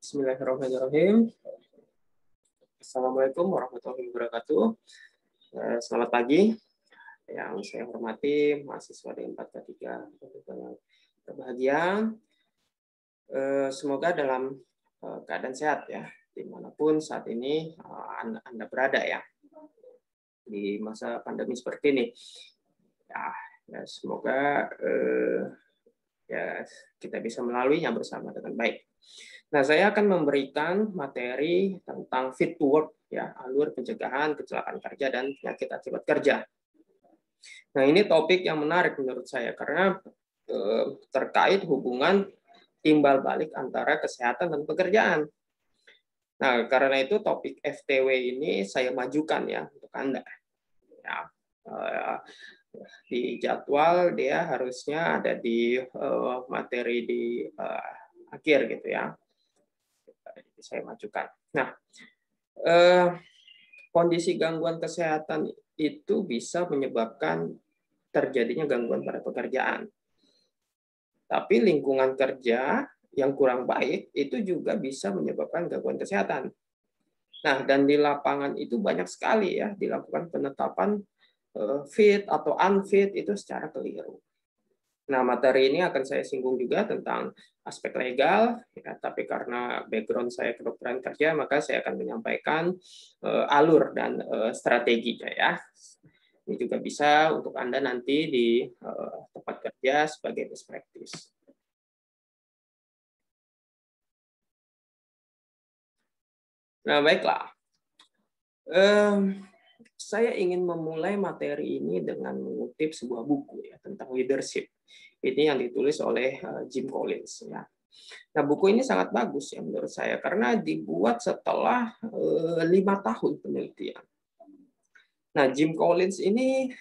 Bismillahirrahmanirrahim. Assalamualaikum warahmatullahi wabarakatuh. Selamat pagi. Yang saya hormati mahasiswa D4K3 yang berbahagia. Semoga dalam keadaan sehat ya, dimanapun saat ini Anda berada ya, di masa pandemi seperti ini. Ya semoga ya kita bisa melaluinya bersama dengan baik. Nah, saya akan memberikan materi tentang fit to work, ya, alur pencegahan kecelakaan kerja dan penyakit akibat kerja. Nah, ini topik yang menarik menurut saya karena terkait hubungan timbal balik antara kesehatan dan pekerjaan. Nah, karena itu topik FTW ini saya majukan ya untuk Anda. Ya, di jadwal dia harusnya ada di materi di akhir gitu ya. Saya majukan. Nah, kondisi gangguan kesehatan itu bisa menyebabkan terjadinya gangguan pada pekerjaan. Tapi lingkungan kerja yang kurang baik itu juga bisa menyebabkan gangguan kesehatan. Nah, dan di lapangan itu banyak sekali ya dilakukan penetapan fit atau unfit itu secara keliru. Nah, materi ini akan saya singgung juga tentang aspek legal, ya, tapi karena background saya kedokteran kerja, maka saya akan menyampaikan alur dan strateginya ya. Ini juga bisa untuk Anda nanti di tempat kerja sebagai best practice. Nah, baiklah. Saya ingin memulai materi ini dengan mengutip sebuah buku ya tentang leadership. Ini yang ditulis oleh Jim Collins ya. Nah, buku ini sangat bagus ya menurut saya karena dibuat setelah 5 tahun penelitian. Nah, Jim Collins ini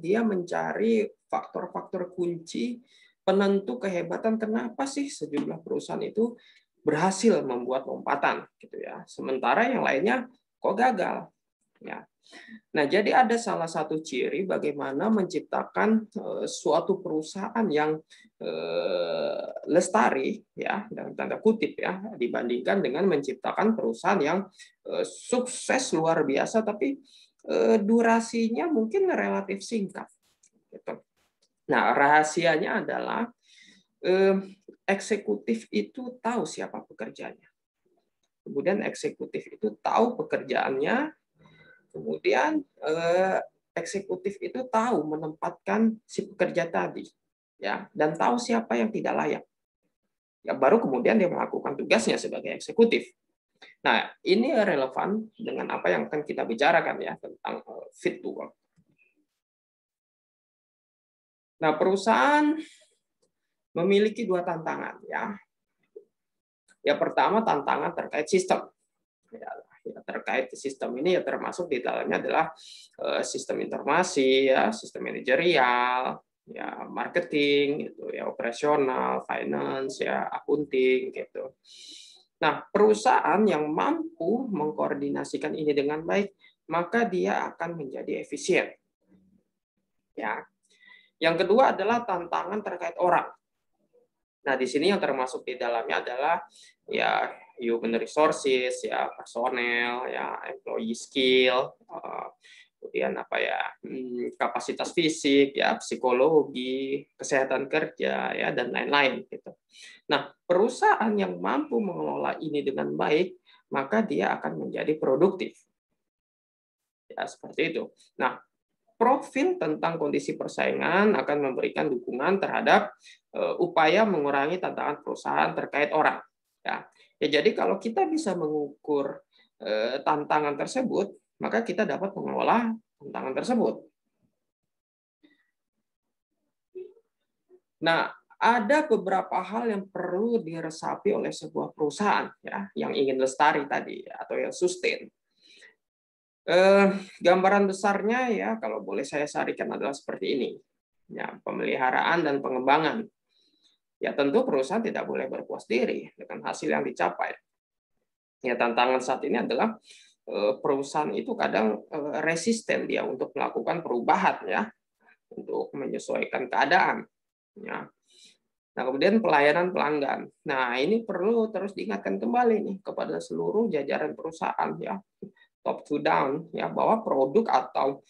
dia mencari faktor-faktor kunci penentu kehebatan kenapa sih sejumlah perusahaan itu berhasil membuat lompatan gitu ya. Sementara yang lainnya kok gagal. Ya. Nah, jadi ada salah satu ciri bagaimana menciptakan suatu perusahaan yang lestari ya dalam tanda kutip ya dibandingkan dengan menciptakan perusahaan yang sukses luar biasa tapi durasinya mungkin relatif singkat. Gitu. Nah, rahasianya adalah eksekutif itu tahu siapa pekerjanya. Kemudian eksekutif itu tahu pekerjaannya. Kemudian eksekutif itu tahu menempatkan si pekerja tadi, ya, dan tahu siapa yang tidak layak. Ya, baru kemudian dia melakukan tugasnya sebagai eksekutif. Nah, ini relevan dengan apa yang akan kita bicarakan ya tentang fit to work. Nah, perusahaan memiliki 2 tantangan ya. Yang pertama tantangan terkait sistem. Ya, terkait sistem ini ya termasuk di dalamnya adalah sistem informasi ya, sistem manajerial, ya marketing gitu ya, operasional, finance ya, accounting gitu. Nah, perusahaan yang mampu mengkoordinasikan ini dengan baik, maka dia akan menjadi efisien. Ya. Yang kedua adalah tantangan terkait orang. Nah, di sini yang termasuk di dalamnya adalah ya human resources, ya personel, ya employee skill, kemudian apa ya kapasitas fisik, ya psikologi, kesehatan kerja, ya dan lain-lain gitu. Nah, perusahaan yang mampu mengelola ini dengan baik, maka dia akan menjadi produktif. Ya, seperti itu. Nah, profil tentang kondisi persaingan akan memberikan dukungan terhadap upaya mengurangi tantangan perusahaan terkait orang. Ya, jadi kalau kita bisa mengukur tantangan tersebut, maka kita dapat mengelola tantangan tersebut. Nah, ada beberapa hal yang perlu diresapi oleh sebuah perusahaan ya, yang ingin lestari tadi atau yang sustain. Gambaran besarnya ya kalau boleh saya sarikan adalah seperti ini. Ya, pemeliharaan dan pengembangan. Ya tentu perusahaan tidak boleh berpuas diri dengan hasil yang dicapai. Ya tantangan saat ini adalah perusahaan itu kadang resisten dia untuk melakukan perubahan ya, untuk menyesuaikan keadaan. Ya. Nah, kemudian pelayanan pelanggan. Nah, ini perlu terus diingatkan kembali nih kepada seluruh jajaran perusahaan ya, top to down ya, bahwa produk atau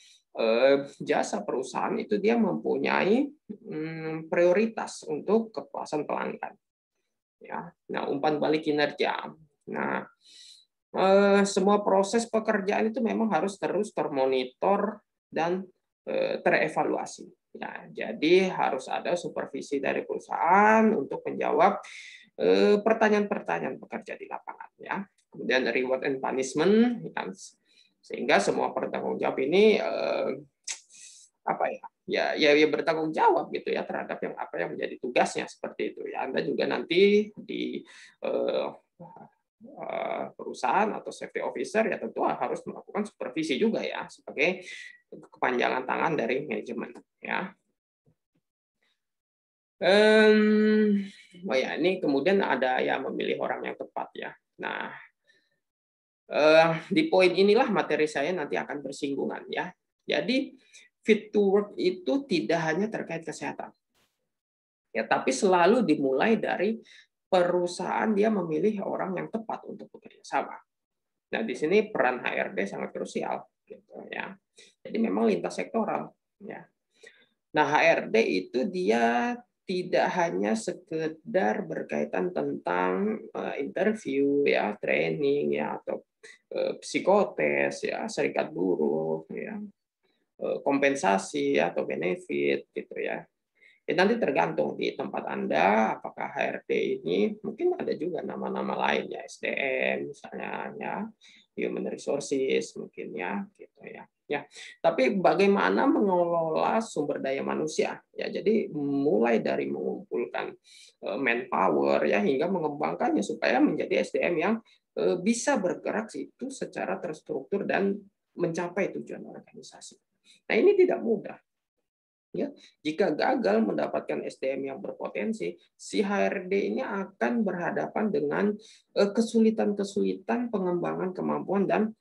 jasa perusahaan itu dia mempunyai prioritas untuk kepuasan pelanggan. Ya, nah umpan balik kinerja. Nah, semua proses pekerjaan itu memang harus terus termonitor dan terevaluasi. Ya, jadi harus ada supervisi dari perusahaan untuk menjawab pertanyaan-pertanyaan pekerja di lapangan. Ya, kemudian reward and punishment, sehingga semua bertanggung jawab ini apa ya bertanggung jawab gitu ya terhadap apa yang menjadi tugasnya seperti itu ya. Anda juga nanti di perusahaan atau safety officer ya tentu harus melakukan supervisi juga ya sebagai kepanjangan tangan dari manajemen ya. Oh ya, ini kemudian ada ya memilih orang yang tepat ya. Nah, di poin inilah materi saya nanti akan bersinggungan ya. Jadi fit to work itu tidak hanya terkait kesehatan. Ya, tapi selalu dimulai dari perusahaan dia memilih orang yang tepat untuk bekerja sama. Nah, di sini peran HRD sangat krusial gitu ya. Jadi memang lintas sektoral ya. Nah, HRD itu dia tidak hanya sekedar berkaitan tentang interview ya, training ya atau psikotes ya, serikat buruh ya, kompensasi atau benefit gitu ya. Nanti tergantung di tempat Anda, apakah HRD ini mungkin ada juga nama-nama lain ya, SDM misalnya ya, human resources mungkin ya, gitu ya. Ya, tapi bagaimana mengelola sumber daya manusia ya. Jadi mulai dari mengumpulkan manpower ya hingga mengembangkannya supaya menjadi SDM yang bisa bergerak itu secara terstruktur dan mencapai tujuan organisasi. Nah, ini tidak mudah. Ya, jika gagal mendapatkan SDM yang berpotensi, si HRD ini akan berhadapan dengan kesulitan-kesulitan pengembangan kemampuan dan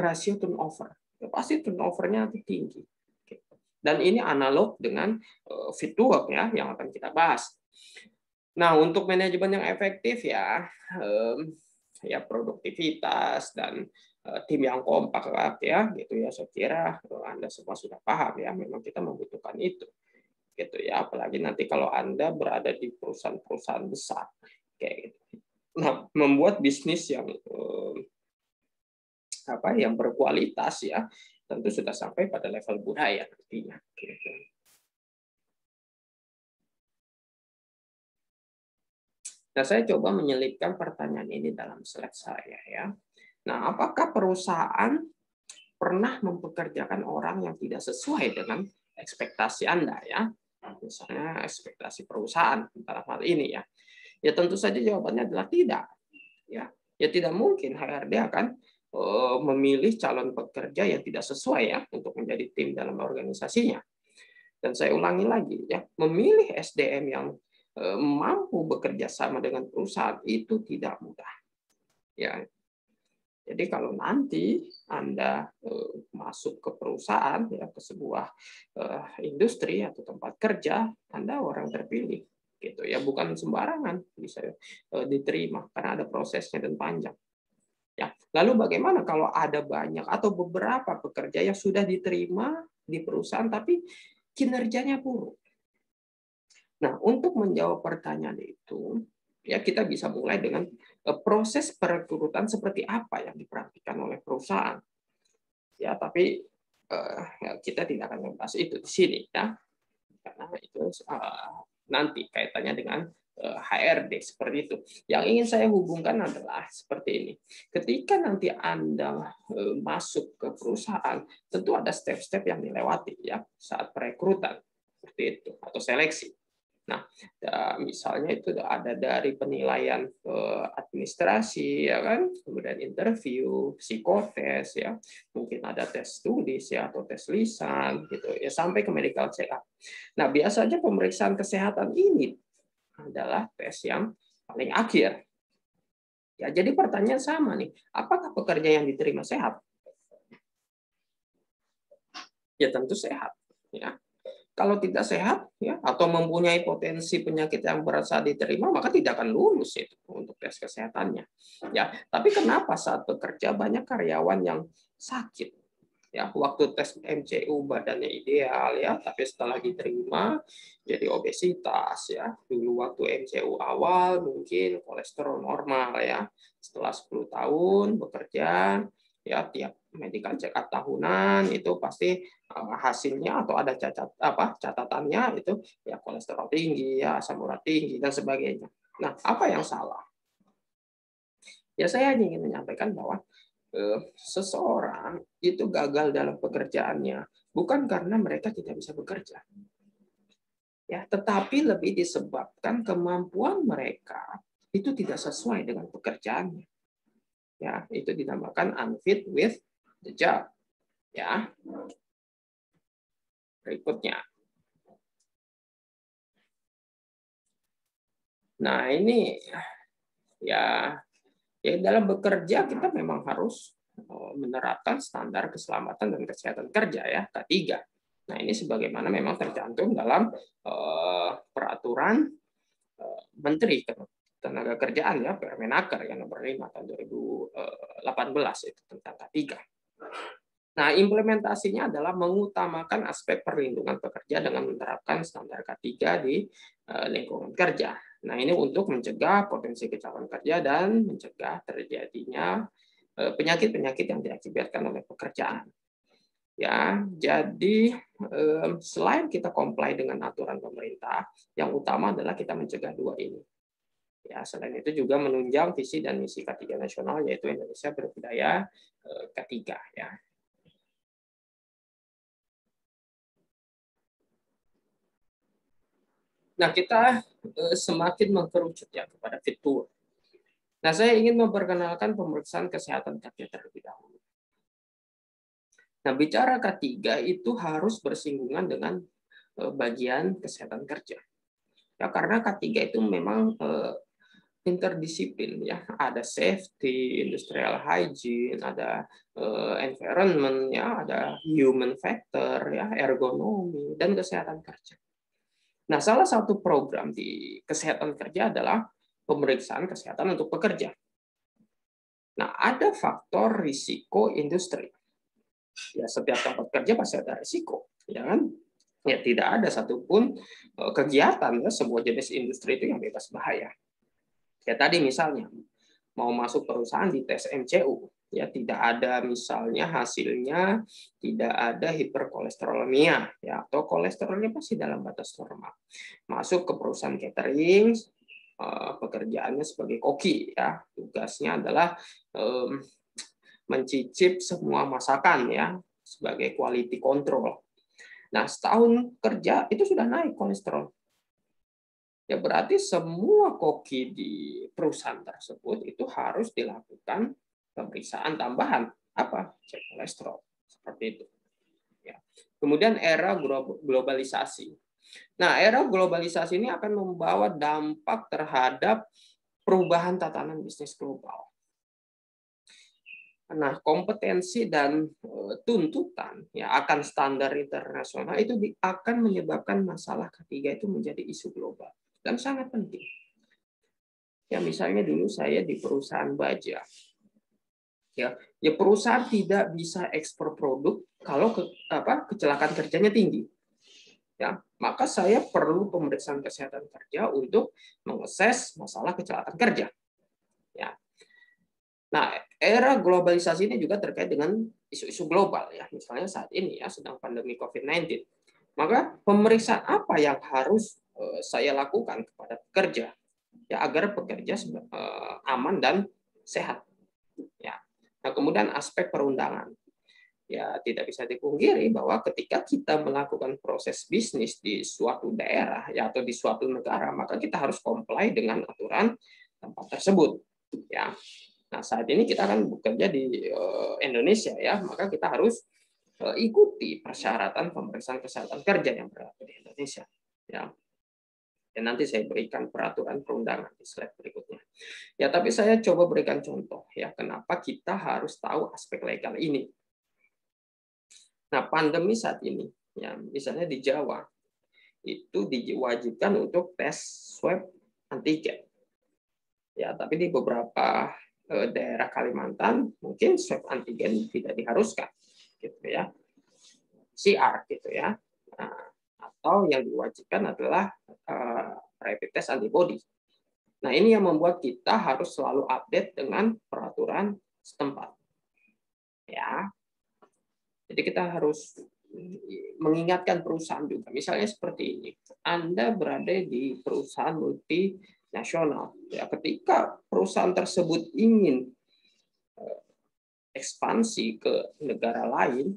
rasio turnover. Ya, pasti turnovernya tinggi. Dan ini analog dengan fit to work ya, yang akan kita bahas. Nah, untuk manajemen yang efektif ya, ya produktivitas dan tim yang kompak ya gitu ya, saya kira Anda semua sudah paham ya, memang kita membutuhkan itu gitu ya, apalagi nanti kalau Anda berada di perusahaan-perusahaan besar kayak gitu. Nah, membuat bisnis yang yang berkualitas ya tentu sudah sampai pada level budaya nantinya gitu. Nah, saya coba menyelipkan pertanyaan ini dalam slide saya ya. Nah, apakah perusahaan pernah mempekerjakan orang yang tidak sesuai dengan ekspektasi Anda ya? Misalnya ekspektasi perusahaan dalam hal ini ya. Ya tentu saja jawabannya adalah tidak. Ya, ya tidak mungkin HRD akan memilih calon pekerja yang tidak sesuai ya untuk menjadi tim dalam organisasinya. Dan saya ulangi lagi ya, memilih SDM yang mampu bekerja sama dengan perusahaan itu tidak mudah. Ya, jadi kalau nanti Anda masuk ke perusahaan ya ke sebuah industri atau tempat kerja, Anda orang terpilih gitu ya, bukan sembarangan bisa diterima karena ada prosesnya dan panjang. Ya, lalu bagaimana kalau ada banyak atau beberapa pekerja yang sudah diterima di perusahaan tapi kinerjanya buruk? Nah, untuk menjawab pertanyaan itu, ya kita bisa mulai dengan proses perekrutan seperti apa yang diperhatikan oleh perusahaan. Ya, tapi ya, kita tidak akan membahas itu di sini ya, karena itu nanti kaitannya dengan HRD seperti itu. Yang ingin saya hubungkan adalah seperti ini. Ketika nanti Anda masuk ke perusahaan, tentu ada step-step yang dilewati ya saat perekrutan seperti itu atau seleksi. Nah, misalnya itu ada dari penilaian administrasi, ya kan, kemudian interview, psikotes, ya, mungkin ada tes tulis ya atau tes lisan, gitu ya, sampai ke medical check up. Nah, biasanya pemeriksaan kesehatan ini adalah tes yang paling akhir. Ya, jadi pertanyaan sama nih, apakah pekerja yang diterima sehat? Ya tentu sehat, ya. kalau tidak sehat ya atau mempunyai potensi penyakit yang berat saat diterima, maka tidak akan lulus itu untuk tes kesehatannya. Ya, tapi kenapa saat bekerja banyak karyawan yang sakit? Ya, waktu tes MCU badannya ideal ya, tapi setelah diterima jadi obesitas ya. Dulu waktu MCU awal mungkin kolesterol normal ya. Setelah 10 tahun bekerja ya, tiap medical check up tahunan itu pasti hasilnya atau ada catatannya itu ya kolesterol tinggi, ya asam urat tinggi dan sebagainya. Nah, apa yang salah? Ya saya ingin menyampaikan bahwa seseorang itu gagal dalam pekerjaannya bukan karena mereka tidak bisa bekerja, ya, tetapi lebih disebabkan kemampuan mereka itu tidak sesuai dengan pekerjaannya. Ya, itu dinamakan unfit with the job. Ya, berikutnya. Nah, ini ya dalam bekerja kita memang harus menerapkan standar keselamatan dan kesehatan kerja ya, K3. Nah, ini sebagaimana memang tercantum dalam peraturan Menteri Ketenagakerjaan ya, Permenaker yang nomor 5 tahun 2018 itu tentang K3. Nah, implementasinya adalah mengutamakan aspek perlindungan pekerja dengan menerapkan standar K3 di lingkungan kerja. Nah, ini untuk mencegah potensi kecelakaan kerja dan mencegah terjadinya penyakit-penyakit yang diakibatkan oleh pekerjaan. Ya, jadi selain kita comply dengan aturan pemerintah, yang utama adalah kita mencegah dua ini. Ya, selain itu juga menunjang visi dan misi K3 nasional yaitu Indonesia berbudaya K3 ya. Nah, kita semakin mengkerucut ya kepada fitur. Nah, saya ingin memperkenalkan pemeriksaan kesehatan kerja terlebih dahulu. Nah, bicara K3 itu harus bersinggungan dengan bagian kesehatan kerja. Ya, karena K3 itu memang interdisiplin ya, ada safety, industrial hygiene, ada environment ya, ada human factor ya, ergonomi dan kesehatan kerja. Nah, salah satu program di kesehatan kerja adalah pemeriksaan kesehatan untuk pekerja. Nah, ada faktor risiko industri. Ya, setiap tempat kerja pasti ada risiko, ya kan? Ya, tidak ada satupun kegiatan ya sebuah jenis industri itu yang bebas bahaya. Ya tadi misalnya mau masuk perusahaan di tes MCU, ya tidak ada misalnya hasilnya tidak ada hiperkolesterolemia ya atau kolesterolnya pasti dalam batas normal. Masuk ke perusahaan catering, pekerjaannya sebagai koki ya, tugasnya adalah mencicip semua masakan ya sebagai quality control. Nah, setahun kerja itu sudah naik kolesterol. Ya berarti semua koki di perusahaan tersebut itu harus dilakukan pemeriksaan tambahan apa cek kolesterol seperti itu. Ya. Kemudian era globalisasi. Nah, era globalisasi ini akan membawa dampak terhadap perubahan tatanan bisnis global. Nah, kompetensi dan tuntutan ya akan standar internasional itu akan menyebabkan masalah ketiga itu menjadi isu global dan sangat penting. Ya misalnya dulu saya di perusahaan baja. Ya perusahaan tidak bisa ekspor produk kalau kecelakaan kerjanya tinggi. Ya, maka saya perlu pemeriksaan kesehatan kerja untuk mengakses masalah kecelakaan kerja. Ya. Nah, era globalisasi ini juga terkait dengan isu-isu global ya. Misalnya saat ini ya sedang pandemi COVID-19. Maka pemeriksaan apa yang harus saya lakukan kepada pekerja ya agar pekerja aman dan sehat. Ya. Nah, kemudian aspek perundangan. Ya, tidak bisa dipungkiri bahwa ketika kita melakukan proses bisnis di suatu daerah ya atau di suatu negara, maka kita harus comply dengan aturan tempat tersebut. Ya. Nah, saat ini kita akan bekerja di Indonesia ya, maka kita harus ikuti persyaratan pemeriksaan kesehatan kerja yang berlaku di Indonesia. Ya. Dan nanti saya berikan peraturan perundangan di slide berikutnya. Ya, tapi saya coba berikan contoh ya kenapa kita harus tahu aspek legal ini. Nah, pandemi saat ini, ya misalnya di Jawa, itu diwajibkan untuk tes swab antigen. Ya, tapi di beberapa daerah Kalimantan mungkin swab antigen tidak diharuskan, gitu ya, PCR gitu ya. Nah, atau yang diwajibkan adalah rapid test antibody. Nah, ini yang membuat kita harus selalu update dengan peraturan setempat. Ya. Jadi kita harus mengingatkan perusahaan juga. Misalnya seperti ini. Anda berada di perusahaan multinasional. Ya, ketika perusahaan tersebut ingin ekspansi ke negara lain,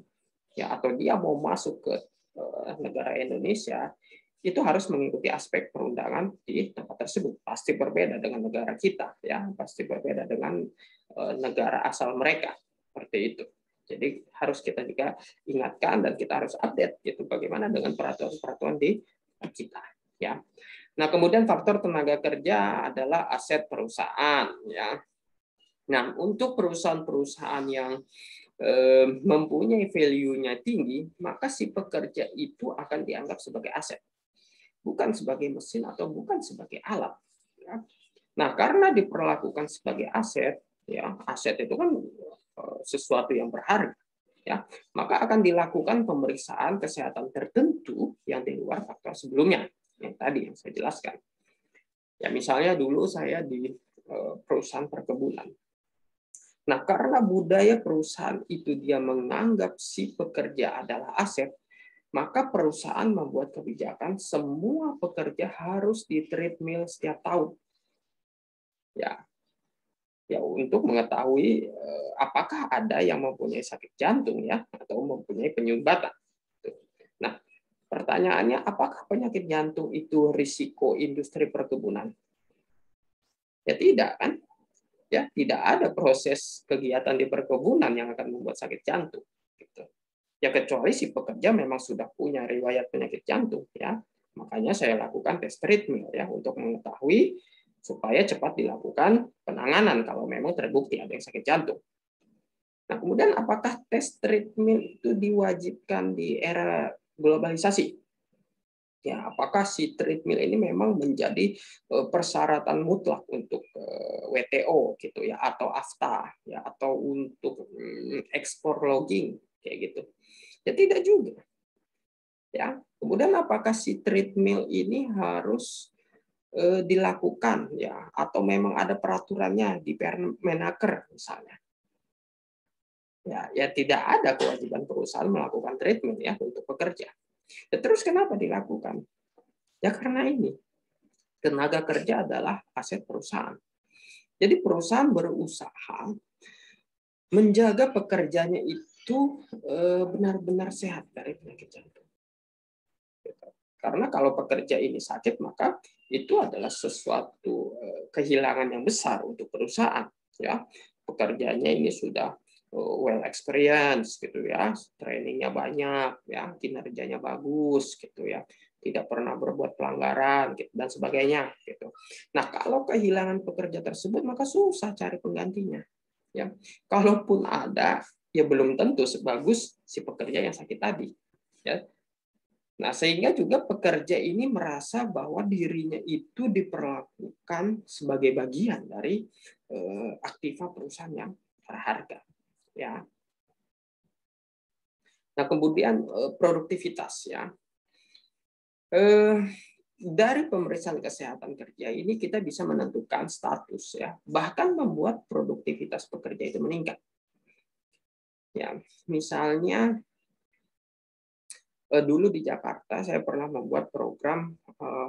ya, atau dia mau masuk ke negara Indonesia, itu harus mengikuti aspek perundangan di tempat tersebut. Pasti berbeda dengan negara kita, ya, pasti berbeda dengan negara asal mereka, seperti itu. Jadi harus kita juga ingatkan dan kita harus update gitu bagaimana dengan peraturan-peraturan di kita, ya. Nah, kemudian faktor tenaga kerja adalah aset perusahaan, ya. Nah, untuk perusahaan-perusahaan yang mempunyai value-nya tinggi, maka si pekerja itu akan dianggap sebagai aset, bukan sebagai mesin atau bukan sebagai alat. Nah, karena diperlakukan sebagai aset, ya, aset itu kan sesuatu yang berharga, ya, maka akan dilakukan pemeriksaan kesehatan tertentu yang di luar faktor sebelumnya, yang tadi yang saya jelaskan. Ya, misalnya dulu saya di perusahaan perkebunan. Nah, karena budaya perusahaan itu dia menganggap si pekerja adalah aset, maka perusahaan membuat kebijakan semua pekerja harus di treadmill setiap tahun. Ya, untuk mengetahui apakah ada yang mempunyai sakit jantung, ya, atau mempunyai penyumbatan. Nah, pertanyaannya, apakah penyakit jantung itu risiko industri perkebunan? Ya tidak, kan? Ya, tidak ada proses kegiatan di perkebunan yang akan membuat sakit jantung. Gitu. Ya, kecuali si pekerja memang sudah punya riwayat penyakit jantung, ya. Makanya saya lakukan tes treadmill, ya, untuk mengetahui supaya cepat dilakukan penanganan kalau memang terbukti ada yang sakit jantung. Nah, kemudian apakah tes treadmill itu diwajibkan di era globalisasi? Ya, apakah si treadmill ini memang menjadi persyaratan mutlak untuk WTO gitu ya, atau AFTA ya, atau untuk ekspor logging kayak gitu? Ya tidak juga. Ya, kemudian apakah si treadmill ini harus dilakukan ya, atau memang ada peraturannya di Permenaker misalnya? Ya tidak ada kewajiban perusahaan melakukan treadmill ya untuk pekerja. Ya, terus kenapa dilakukan? Ya karena ini, tenaga kerja adalah aset perusahaan. Jadi perusahaan berusaha menjaga pekerjanya itu benar-benar sehat dari penyakit jantung. Karena kalau pekerja ini sakit, maka itu adalah sesuatu kehilangan yang besar untuk perusahaan. Ya, pekerjanya ini sudah well experience gitu ya, trainingnya banyak, ya, kinerjanya bagus gitu ya, tidak pernah berbuat pelanggaran gitu, dan sebagainya gitu. Nah, kalau kehilangan pekerja tersebut maka susah cari penggantinya. Ya, kalaupun ada, ya belum tentu sebagus si pekerja yang sakit tadi. Ya. Nah, sehingga juga pekerja ini merasa bahwa dirinya itu diperlakukan sebagai bagian dari aktiva perusahaan yang berharga. Ya. Nah, kemudian produktivitas ya. Dari pemeriksaan kesehatan kerja ini kita bisa menentukan status ya, bahkan membuat produktivitas pekerja itu meningkat. Ya, misalnya dulu di Jakarta saya pernah membuat program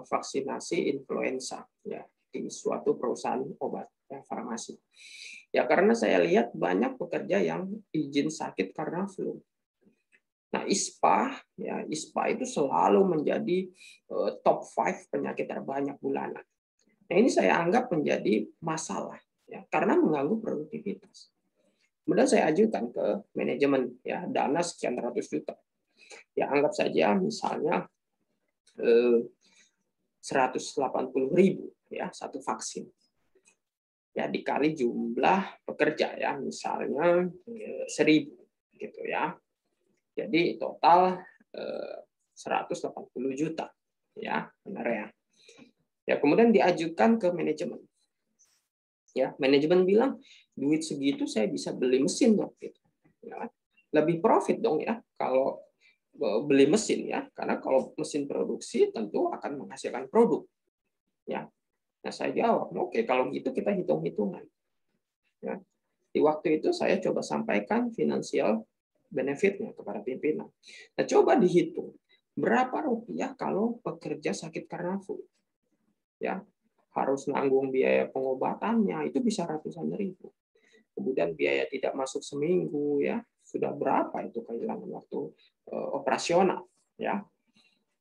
vaksinasi influenza ya di suatu perusahaan obat ya, farmasi. Ya karena saya lihat banyak pekerja yang izin sakit karena flu. Nah, ISPA itu selalu menjadi top 5 penyakit terbanyak bulanan. Nah, ini saya anggap menjadi masalah ya karena mengganggu produktivitas. Kemudian saya ajukan ke manajemen ya, dana sekian ratus juta. Ya anggap saja misalnya 180.000 ya satu vaksin. Ya dikali jumlah pekerja ya misalnya 1.000 gitu ya. Jadi total 180 juta ya, benar ya. Ya, kemudian diajukan ke manajemen. Ya, manajemen bilang duit segitu saya bisa beli mesin dong, gitu. Ya, lebih profit dong ya kalau beli mesin ya, karena kalau mesin produksi tentu akan menghasilkan produk. Ya, nah saya jawab, oke kalau gitu kita hitung-hitungan. Ya, di waktu itu saya coba sampaikan finansial benefitnya kepada pimpinan. Nah, coba dihitung berapa rupiah kalau pekerja sakit karena flu. Ya, harus nanggung biaya pengobatannya itu bisa ratusan ribu. Kemudian biaya tidak masuk seminggu ya, sudah berapa itu kehilangan waktu operasional ya.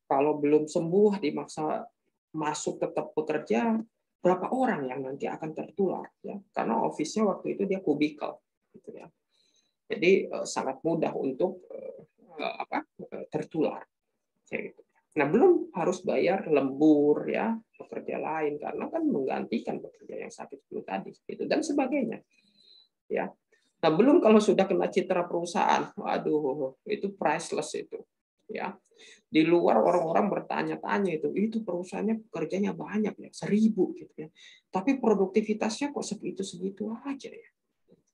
Kalau belum sembuh dimaksa masuk tetap bekerja, berapa orang yang nanti akan tertular ya. Karena office-nya waktu itu dia kubikel gitu ya. Jadi sangat mudah untuk tertular kayak gitu. Nah, belum harus bayar lembur ya pekerja lain karena kan menggantikan pekerja yang sakit flu tadi gitu dan sebagainya. Ya. Nah, belum kalau sudah kena citra perusahaan, waduh, itu priceless itu. Ya. Di luar orang-orang bertanya-tanya itu perusahaannya pekerjanya banyak ya, 1.000 gitu ya. Tapi produktivitasnya kok segitu-segitu aja ya.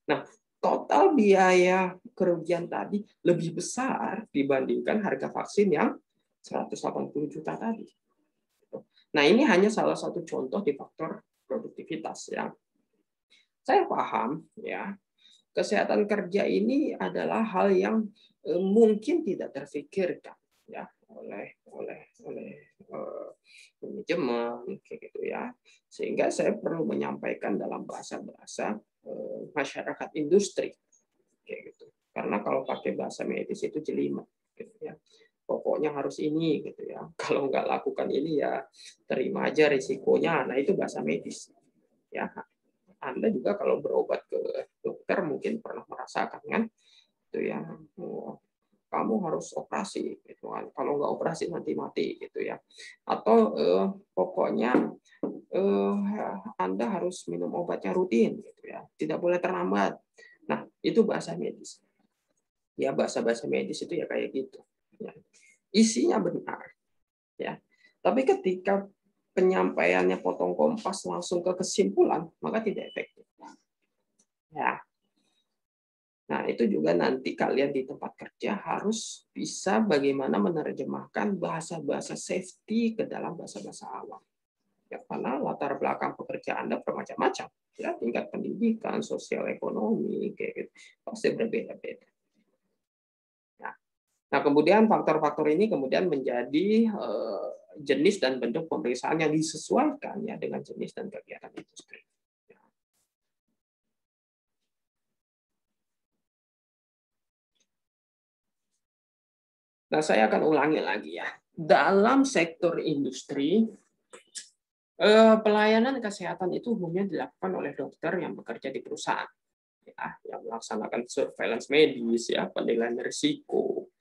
Nah, total biaya kerugian tadi lebih besar dibandingkan harga vaksin yang 180 juta tadi. Nah, ini hanya salah satu contoh di faktor produktivitas ya. Saya paham ya, kesehatan kerja ini adalah hal yang mungkin tidak terfikirkan ya oleh manajemen kayak gitu ya. Sehingga saya perlu menyampaikan dalam bahasa-bahasa masyarakat industri kayak gitu. Karena kalau pakai bahasa medis itu jelimet gitu ya. Pokoknya harus ini gitu ya. Kalau nggak lakukan ini ya terima aja risikonya. Nah, itu bahasa medis. Ya. Anda juga kalau berobat ke dokter mungkin pernah merasakan kan itu ya. Kamu harus operasi gitu kan. Kalau nggak operasi nanti mati gitu ya. Atau pokoknya Anda harus minum obatnya rutin gitu ya. Tidak boleh terlambat. Nah, itu bahasa medis. Ya, bahasa-bahasa medis itu ya kayak gitu. Ya. Isinya benar. Ya. Tapi ketika penyampaiannya potong kompas langsung ke kesimpulan, maka tidak efektif. Ya. Nah, itu juga nanti kalian di tempat kerja harus bisa bagaimana menerjemahkan bahasa-bahasa safety ke dalam bahasa-bahasa awam. Ya, karena latar belakang pekerjaan Anda bermacam-macam. Ya, tingkat pendidikan, sosial ekonomi, kayak gitu, pasti berbeda-beda. Nah, kemudian faktor-faktor ini kemudian menjadi jenis dan bentuk pemeriksaan yang disesuaikan ya dengan jenis dan kegiatan industri. Nah, saya akan ulangi lagi ya. Dalam sektor industri, pelayanan kesehatan itu umumnya dilakukan oleh dokter yang bekerja di perusahaan, ya, yang melaksanakan surveillance medis, ya, penilaian risiko,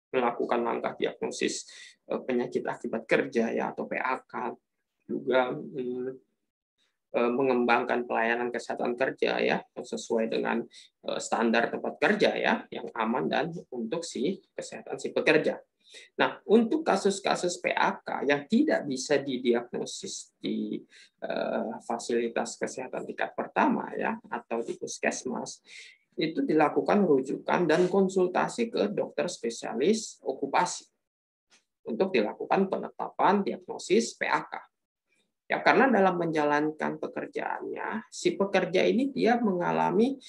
melakukan langkah diagnosis penyakit akibat kerja ya atau PAK, juga mengembangkan pelayanan kesehatan kerja ya sesuai dengan standar tempat kerja ya yang aman dan untuk si kesehatan si pekerja. Nah, untuk kasus-kasus PAK yang tidak bisa didiagnosis di fasilitas kesehatan tingkat pertama ya atau di puskesmas, itu dilakukan rujukan dan konsultasi ke dokter spesialis okupasi untuk dilakukan penetapan diagnosis PAK. Ya, karena dalam menjalankan pekerjaannya, si pekerja ini dia mengalami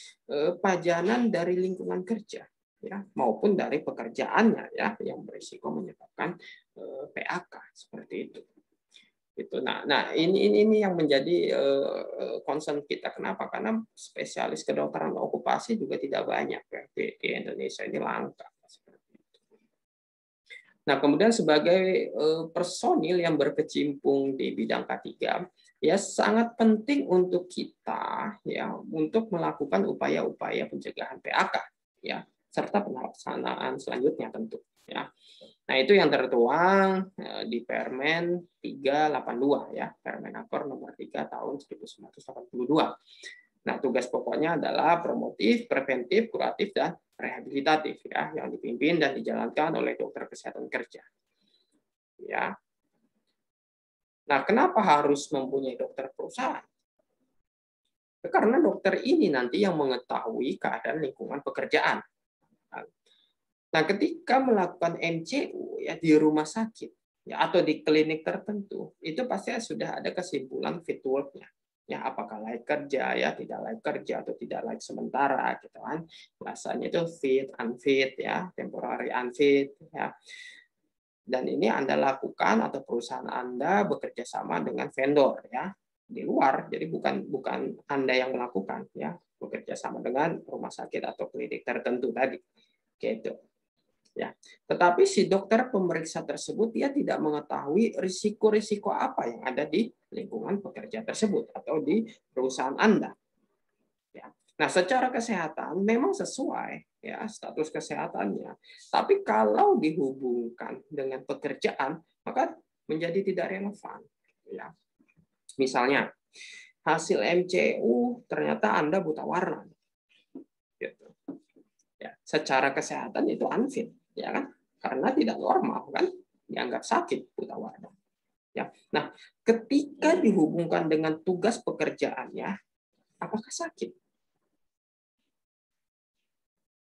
pajanan dari lingkungan kerja, ya, maupun dari pekerjaannya, ya, yang berisiko menyebabkan PAK seperti itu. Itu. Nah, ini yang menjadi concern kita. Kenapa? Karena spesialis kedokteran okupasi juga tidak banyak ya, di Indonesia ini langka. Nah, kemudian sebagai personil yang berkecimpung di bidang K3, ya sangat penting untuk kita ya untuk melakukan upaya-upaya pencegahan PAK ya serta pelaksanaan selanjutnya tentu ya. Nah, itu yang tertuang di Permen 382 ya, Permenaker nomor 3 tahun 1982. Nah, tugas pokoknya adalah promotif, preventif, kuratif, dan rehabilitatif ya, yang dipimpin dan dijalankan oleh dokter kesehatan kerja. Ya. Nah, kenapa harus mempunyai dokter perusahaan? Karena dokter ini nanti yang mengetahui keadaan lingkungan pekerjaan. Nah, ketika melakukan MCU ya di rumah sakit ya atau di klinik tertentu, itu pasti sudah ada kesimpulan fit work-nya. Ya, apakah layak kerja ya, tidak layak kerja atau tidak layak sementara gitu kan. Bahasanya itu fit, unfit ya, temporary unfit ya. Dan ini Anda lakukan atau perusahaan Anda bekerja sama dengan vendor ya di luar. Jadi bukan Anda yang melakukan ya, bekerja sama dengan rumah sakit atau klinik tertentu tadi. Gitu. Ya. Tetapi si dokter pemeriksa tersebut dia tidak mengetahui risiko-risiko apa yang ada di lingkungan pekerja tersebut atau di perusahaan Anda. Ya. Nah, secara kesehatan memang sesuai ya status kesehatannya. Tapi kalau dihubungkan dengan pekerjaan, maka menjadi tidak relevan. Ya. Misalnya, hasil MCU ternyata Anda buta warna. Gitu. Ya, secara kesehatan itu unfit, ya kan? Karena tidak normal kan, dianggap sakit buta warna. Ya. Nah, ketika dihubungkan dengan tugas pekerjaannya, apakah sakit?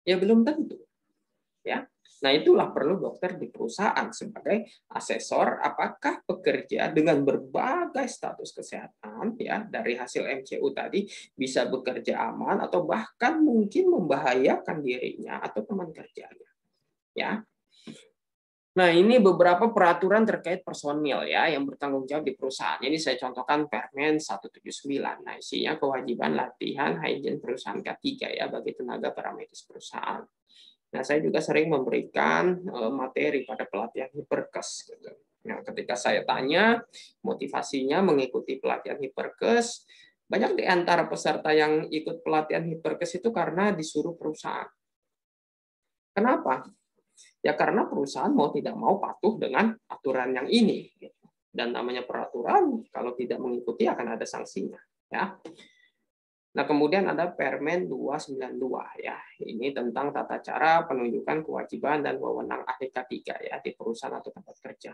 Ya belum tentu. Ya. Nah, itulah perlu dokter di perusahaan sebagai asesor apakah pekerja dengan berbagai status kesehatan ya dari hasil MCU tadi bisa bekerja aman atau bahkan mungkin membahayakan dirinya atau teman kerjanya. Ya. Nah, ini beberapa peraturan terkait personil ya yang bertanggung jawab di perusahaan. Ini saya contohkan Permen 179. Nah, isinya kewajiban latihan hygiene perusahaan K3 ya bagi tenaga paramedis perusahaan. Nah, saya juga sering memberikan materi pada pelatihan Hiperkes. Gitu. Nah, ketika saya tanya motivasinya mengikuti pelatihan Hiperkes, banyak di antara peserta yang ikut pelatihan Hiperkes itu karena disuruh perusahaan. Kenapa? Ya karena perusahaan mau tidak mau patuh dengan aturan yang ini. Dan namanya peraturan, kalau tidak mengikuti akan ada sanksinya. Ya. Nah, kemudian ada Permen 292 ya. Ini tentang tata cara penunjukan kewajiban dan wewenang ahli K3 ya di perusahaan atau tempat kerja.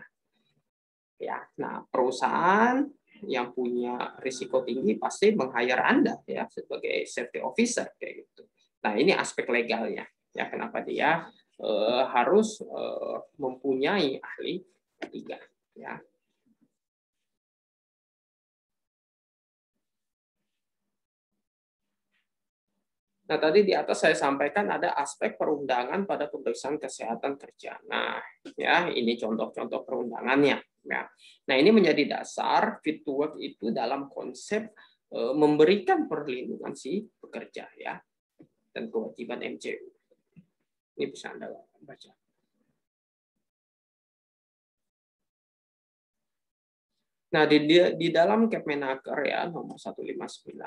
Ya. Nah, perusahaan yang punya risiko tinggi pasti meng-hire Anda ya sebagai safety officer kayak gitu. Nah, ini aspek legalnya. Ya, kenapa dia harus mempunyai ahli ketiga ya. Nah, tadi di atas saya sampaikan ada aspek perundangan pada pemeriksaan kesehatan kerja. Nah, ya ini contoh-contoh perundangannya ya. Nah, ini menjadi dasar fit to work itu dalam konsep memberikan perlindungan si pekerja ya dan kewajiban MCU. Ini bisa Anda baca. Nah, di dalam Kepmenaker ya nomor 159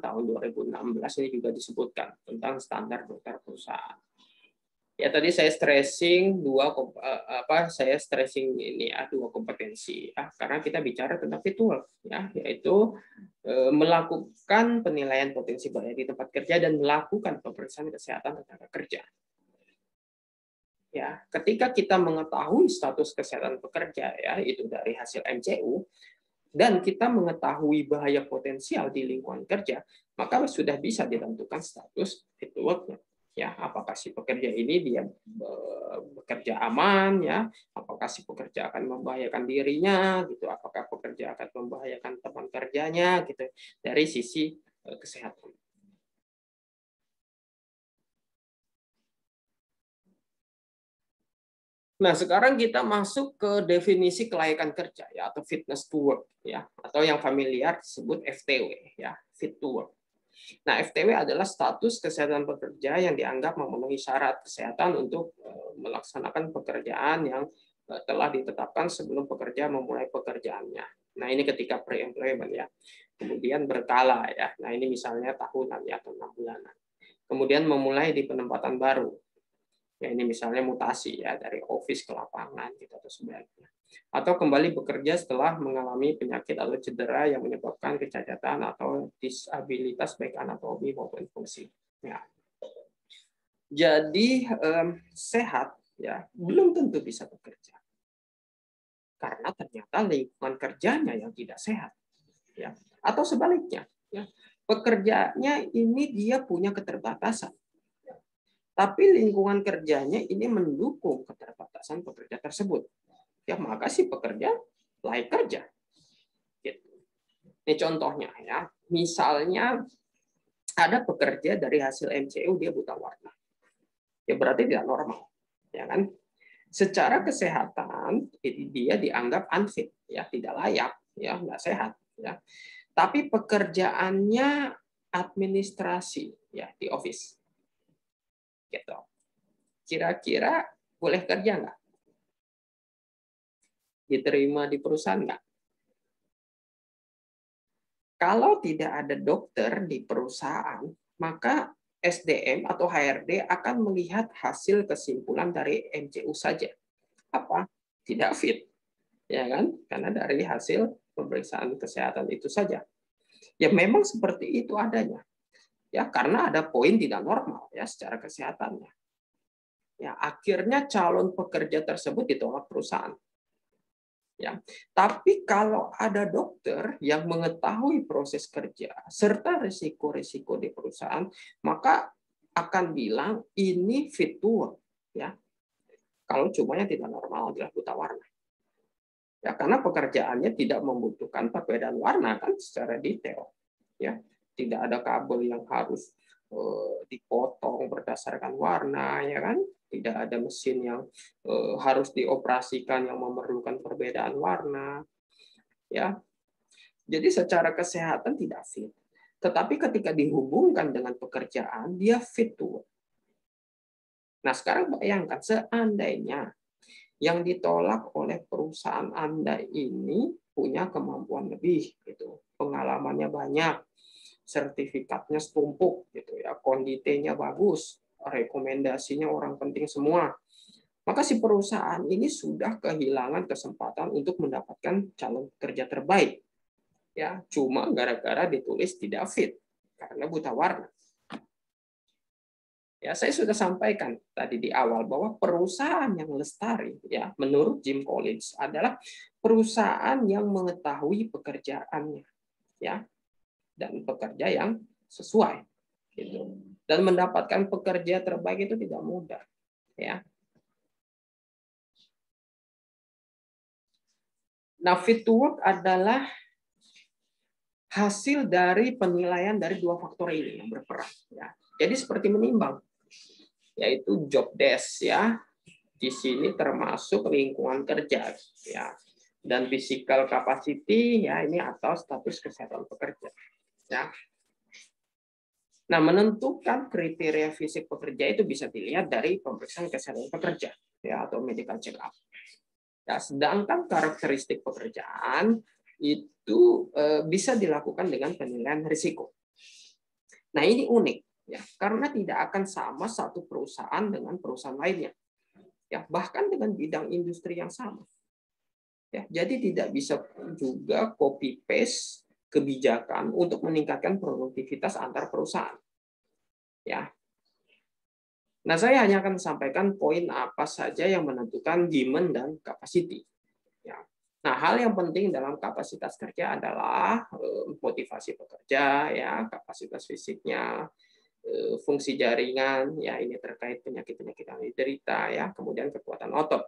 tahun 2016 ini juga disebutkan tentang standar dokter perusahaan. Ya tadi saya stressing saya stressing ini ya dua kompetensi ya karena kita bicara tentang fit to work ya yaitu melakukan penilaian potensi bahaya di tempat kerja dan melakukan pemeriksaan kesehatan tenaga kerja. Ya, ketika kita mengetahui status kesehatan pekerja ya itu dari hasil MCU dan kita mengetahui bahaya potensial di lingkungan kerja, maka sudah bisa ditentukan status fit to work-nya. Ya, apakah si pekerja ini dia bekerja aman ya, apakah si pekerja akan membahayakan dirinya gitu, apakah pekerja akan membahayakan teman kerjanya gitu dari sisi kesehatan. Nah, sekarang kita masuk ke definisi kelayakan kerja ya atau fitness to work ya atau yang familiar disebut FTW ya, fit to work. Nah, FTW adalah status kesehatan pekerja yang dianggap memenuhi syarat kesehatan untuk melaksanakan pekerjaan yang telah ditetapkan sebelum pekerja memulai pekerjaannya. Nah, ini ketika pre-employment ya. Kemudian berkala ya. Nah, ini misalnya tahunan ya atau 6 bulanan. Kemudian memulai di penempatan baru. Ya, ini misalnya mutasi ya dari office ke lapangan gitu atau sebaliknya. Atau kembali bekerja setelah mengalami penyakit atau cedera yang menyebabkan kecacatan atau disabilitas baik anatomi maupun fungsi. Ya. Jadi sehat ya belum tentu bisa bekerja. karena ternyata lingkungan kerjanya yang tidak sehat, ya. Atau sebaliknya, ya, pekerjaannya ini dia punya keterbatasan, tapi lingkungan kerjanya ini mendukung keterbatasan pekerja tersebut, ya maka si pekerja layak kerja. Gitu. Ini contohnya ya, misalnya ada pekerja dari hasil MCU dia buta warna, ya berarti tidak normal, ya kan? Secara kesehatan dia dianggap unfit, ya tidak layak, ya nggak sehat, ya. Tapi pekerjaannya administrasi, ya di office, gitu. Kira-kira boleh kerja nggak? Diterima di perusahaan nggak? Kalau tidak ada dokter di perusahaan, maka SDM atau HRD akan melihat hasil kesimpulan dari MCU saja. Apa? Tidak fit, ya kan? Karena dari hasil pemeriksaan kesehatan itu saja. Ya memang seperti itu adanya. Ya karena ada poin tidak normal ya secara kesehatannya. Ya akhirnya calon pekerja tersebut ditolak perusahaan. Ya, tapi kalau ada dokter yang mengetahui proses kerja serta risiko-risiko di perusahaan, maka akan bilang ini fit to work, ya. Kalau cumanya tidak normal adalah buta warna. Ya, karena pekerjaannya tidak membutuhkan perbedaan warna kan secara detail. Ya, tidak ada kabel yang harus dipotong berdasarkan warna, ya kan? Tidak ada mesin yang harus dioperasikan yang memerlukan perbedaan warna, ya. Jadi secara kesehatan tidak fit. Tetapi ketika dihubungkan dengan pekerjaan, dia fit to work. Nah, sekarang bayangkan seandainya yang ditolak oleh perusahaan Anda ini punya kemampuan lebih, gitu, pengalamannya banyak, sertifikatnya setumpuk, gitu ya, konditinya bagus, rekomendasinya orang penting semua, maka si perusahaan ini sudah kehilangan kesempatan untuk mendapatkan calon kerja terbaik, ya, cuma gara-gara ditulis tidak fit karena buta warna. Ya, saya sudah sampaikan tadi di awal bahwa perusahaan yang lestari, ya, menurut Jim Collins adalah perusahaan yang mengetahui pekerjaannya, ya, dan pekerja yang sesuai, gitu. Dan mendapatkan pekerja terbaik itu tidak mudah, ya. Nah, fit to work adalah hasil dari penilaian dari dua faktor ini yang berperan, ya. Jadi seperti menimbang, yaitu job desk, ya. Di sini termasuk lingkungan kerja, ya. Dan physical capacity, ya, ini atau status kesehatan pekerja, ya. Nah, menentukan kriteria fisik pekerja itu bisa dilihat dari pemeriksaan kesehatan pekerja, ya, atau medical check up. Ya, sedangkan karakteristik pekerjaan itu bisa dilakukan dengan penilaian risiko. Nah, ini unik, ya, karena tidak akan sama satu perusahaan dengan perusahaan lainnya, ya, bahkan dengan bidang industri yang sama. Ya, jadi tidak bisa juga copy paste kebijakan untuk meningkatkan produktivitas antar perusahaan. Ya. Nah, saya hanya akan sampaikan poin apa saja yang menentukan demand dan capacity. Ya. Nah, hal yang penting dalam kapasitas kerja adalah motivasi pekerja, ya, kapasitas fisiknya, fungsi jaringan, ya, ini terkait penyakit-penyakit yang diderita, ya, kemudian kekuatan otot.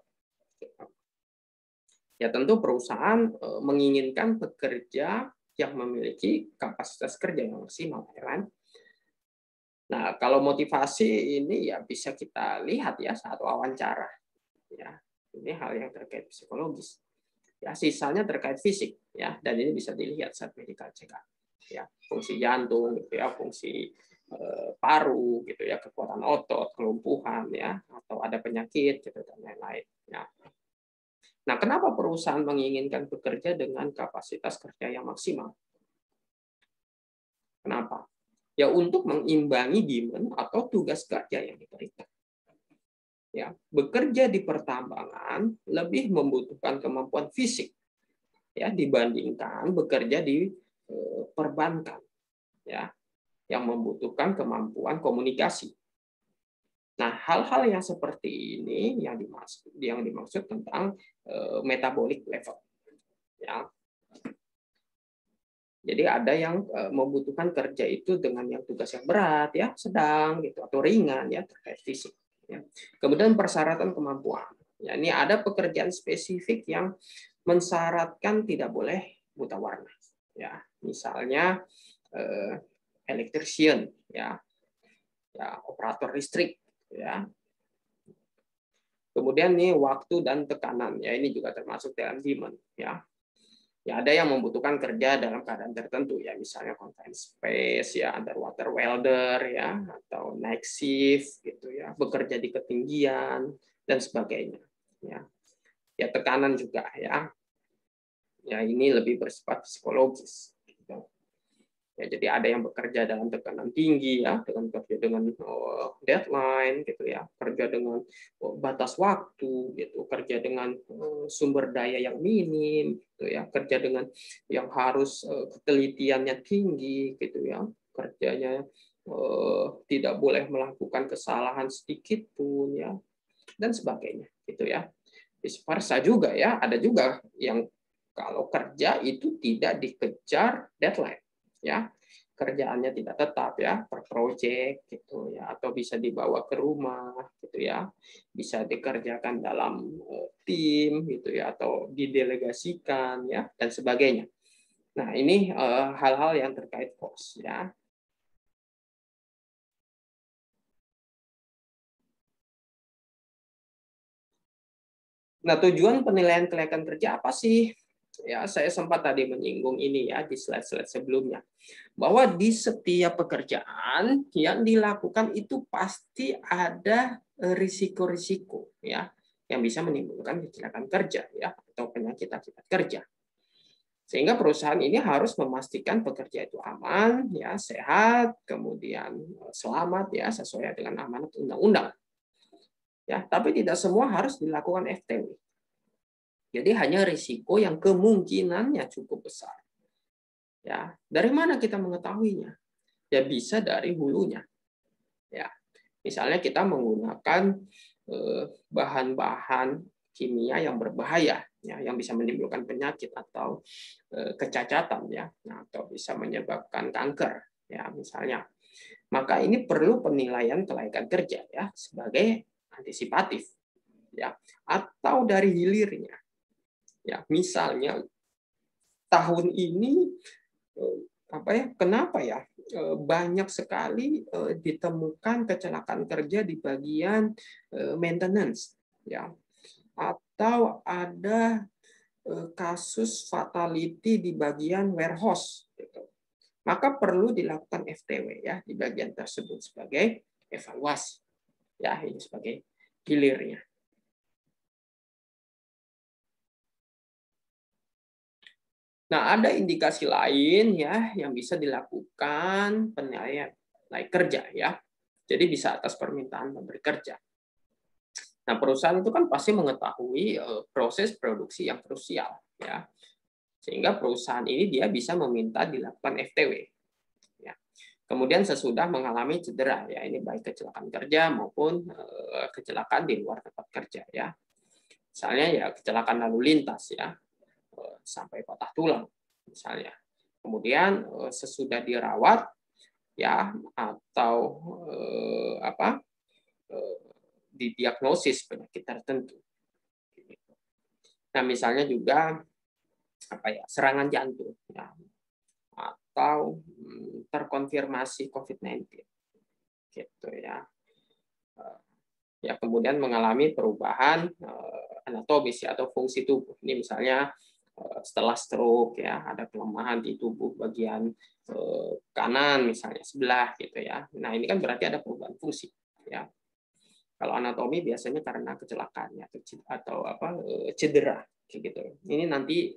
Ya, tentu perusahaan menginginkan pekerja yang memiliki kapasitas kerja yang maksimal, ya kan? Nah, kalau motivasi ini ya bisa kita lihat ya saat wawancara. Ya, ini hal yang terkait psikologis. Ya, sisanya terkait fisik, ya, dan ini bisa dilihat saat medical check up. Ya, fungsi jantung, gitu ya, fungsi paru, gitu ya, kekuatan otot, kelumpuhan, ya, atau ada penyakit, gitu dan lain-lain. Ya. Nah, kenapa perusahaan menginginkan pekerja dengan kapasitas kerja yang maksimal? Kenapa? Ya untuk mengimbangi demand atau tugas kerja yang diberikan. Ya, bekerja di pertambangan lebih membutuhkan kemampuan fisik ya dibandingkan bekerja di perbankan ya yang membutuhkan kemampuan komunikasi. Nah, hal-hal yang seperti ini yang dimaksud tentang metabolic level. Ya. Jadi ada yang membutuhkan kerja itu dengan yang tugas yang berat, ya, sedang, gitu, atau ringan, ya, terkait fisik. Ya. Kemudian persyaratan kemampuan. Ya, ini ada pekerjaan spesifik yang mensyaratkan tidak boleh buta warna. Ya, misalnya electrician, ya, operator listrik, ya. Kemudian nih waktu dan tekanan, ya, ini juga termasuk dalam demand, ya. Ya, ada yang membutuhkan kerja dalam keadaan tertentu, ya, misalnya confined space, ya, underwater welder, ya, atau night shift, gitu, ya, bekerja di ketinggian dan sebagainya, ya. Ya, tekanan juga, ya. Ya, ini lebih bersifat psikologis. Gitu. Ya, jadi ada yang bekerja dalam tekanan tinggi, ya, dengan kerja dengan deadline, gitu, ya, kerja dengan batas waktu, gitu, kerja dengan sumber daya yang minim, gitu, ya, kerja dengan yang harus ketelitiannya tinggi, gitu, ya, kerjanya tidak boleh melakukan kesalahan sedikit pun, ya, dan sebagainya, gitu, ya. Vice versa juga, ya, ada juga yang kalau kerja itu tidak dikejar deadline, ya, kerjaannya tidak tetap, ya, per project, gitu, ya, atau bisa dibawa ke rumah, gitu, ya, bisa dikerjakan dalam tim, gitu, ya, atau didelegasikan, ya, dan sebagainya. Nah, ini hal-hal yang terkait cost, ya. Nah, tujuan penilaian kelayakan kerja apa sih? Ya, saya sempat tadi menyinggung ini, ya, di slide-slide sebelumnya, bahwa di setiap pekerjaan yang dilakukan itu pasti ada risiko-risiko, ya, yang bisa menimbulkan kecelakaan kerja, ya, atau penyakit akibat kerja. Sehingga perusahaan ini harus memastikan pekerja itu aman, ya, sehat, kemudian selamat, ya, sesuai dengan amanat undang-undang. Ya, tapi tidak semua harus dilakukan FTW. Jadi hanya risiko yang kemungkinannya cukup besar. Ya, dari mana kita mengetahuinya? Ya, bisa dari hulunya. Ya, misalnya kita menggunakan bahan-bahan kimia yang berbahaya, ya, yang bisa menimbulkan penyakit atau kecacatan, ya, atau bisa menyebabkan kanker, ya, misalnya. Maka ini perlu penilaian kelayakan kerja, ya, sebagai antisipatif, ya, atau dari hilirnya. Ya, misalnya tahun ini apa ya? Kenapa ya? Banyak sekali ditemukan kecelakaan kerja di bagian maintenance, ya, atau ada kasus fatality di bagian warehouse, gitu. Maka perlu dilakukan FTW, ya, di bagian tersebut sebagai evaluasi, ya, ini sebagai hilirnya. Nah, ada indikasi lain, ya, yang bisa dilakukan penilaian kerja, ya. Jadi bisa atas permintaan pemberi kerja. Nah, perusahaan itu kan pasti mengetahui proses produksi yang krusial, ya. Sehingga perusahaan ini dia bisa meminta dilakukan FTW. Ya. Kemudian sesudah mengalami cedera, ya, ini baik kecelakaan kerja maupun kecelakaan di luar tempat kerja, ya. Misalnya ya kecelakaan lalu lintas, ya, sampai patah tulang misalnya. Kemudian sesudah dirawat, ya, atau didiagnosis penyakit tertentu. Nah, misalnya juga serangan jantung, ya, atau terkonfirmasi COVID-19, gitu, ya. Ya, kemudian mengalami perubahan anatomis, ya, atau fungsi tubuh. Ini misalnya setelah stroke, ya, ada kelemahan di tubuh bagian kanan misalnya sebelah, gitu, ya. Nah, ini kan berarti ada perubahan fungsi, ya. Kalau anatomi biasanya karena kecelakaan, ya, atau cedera, gitu. Ini nanti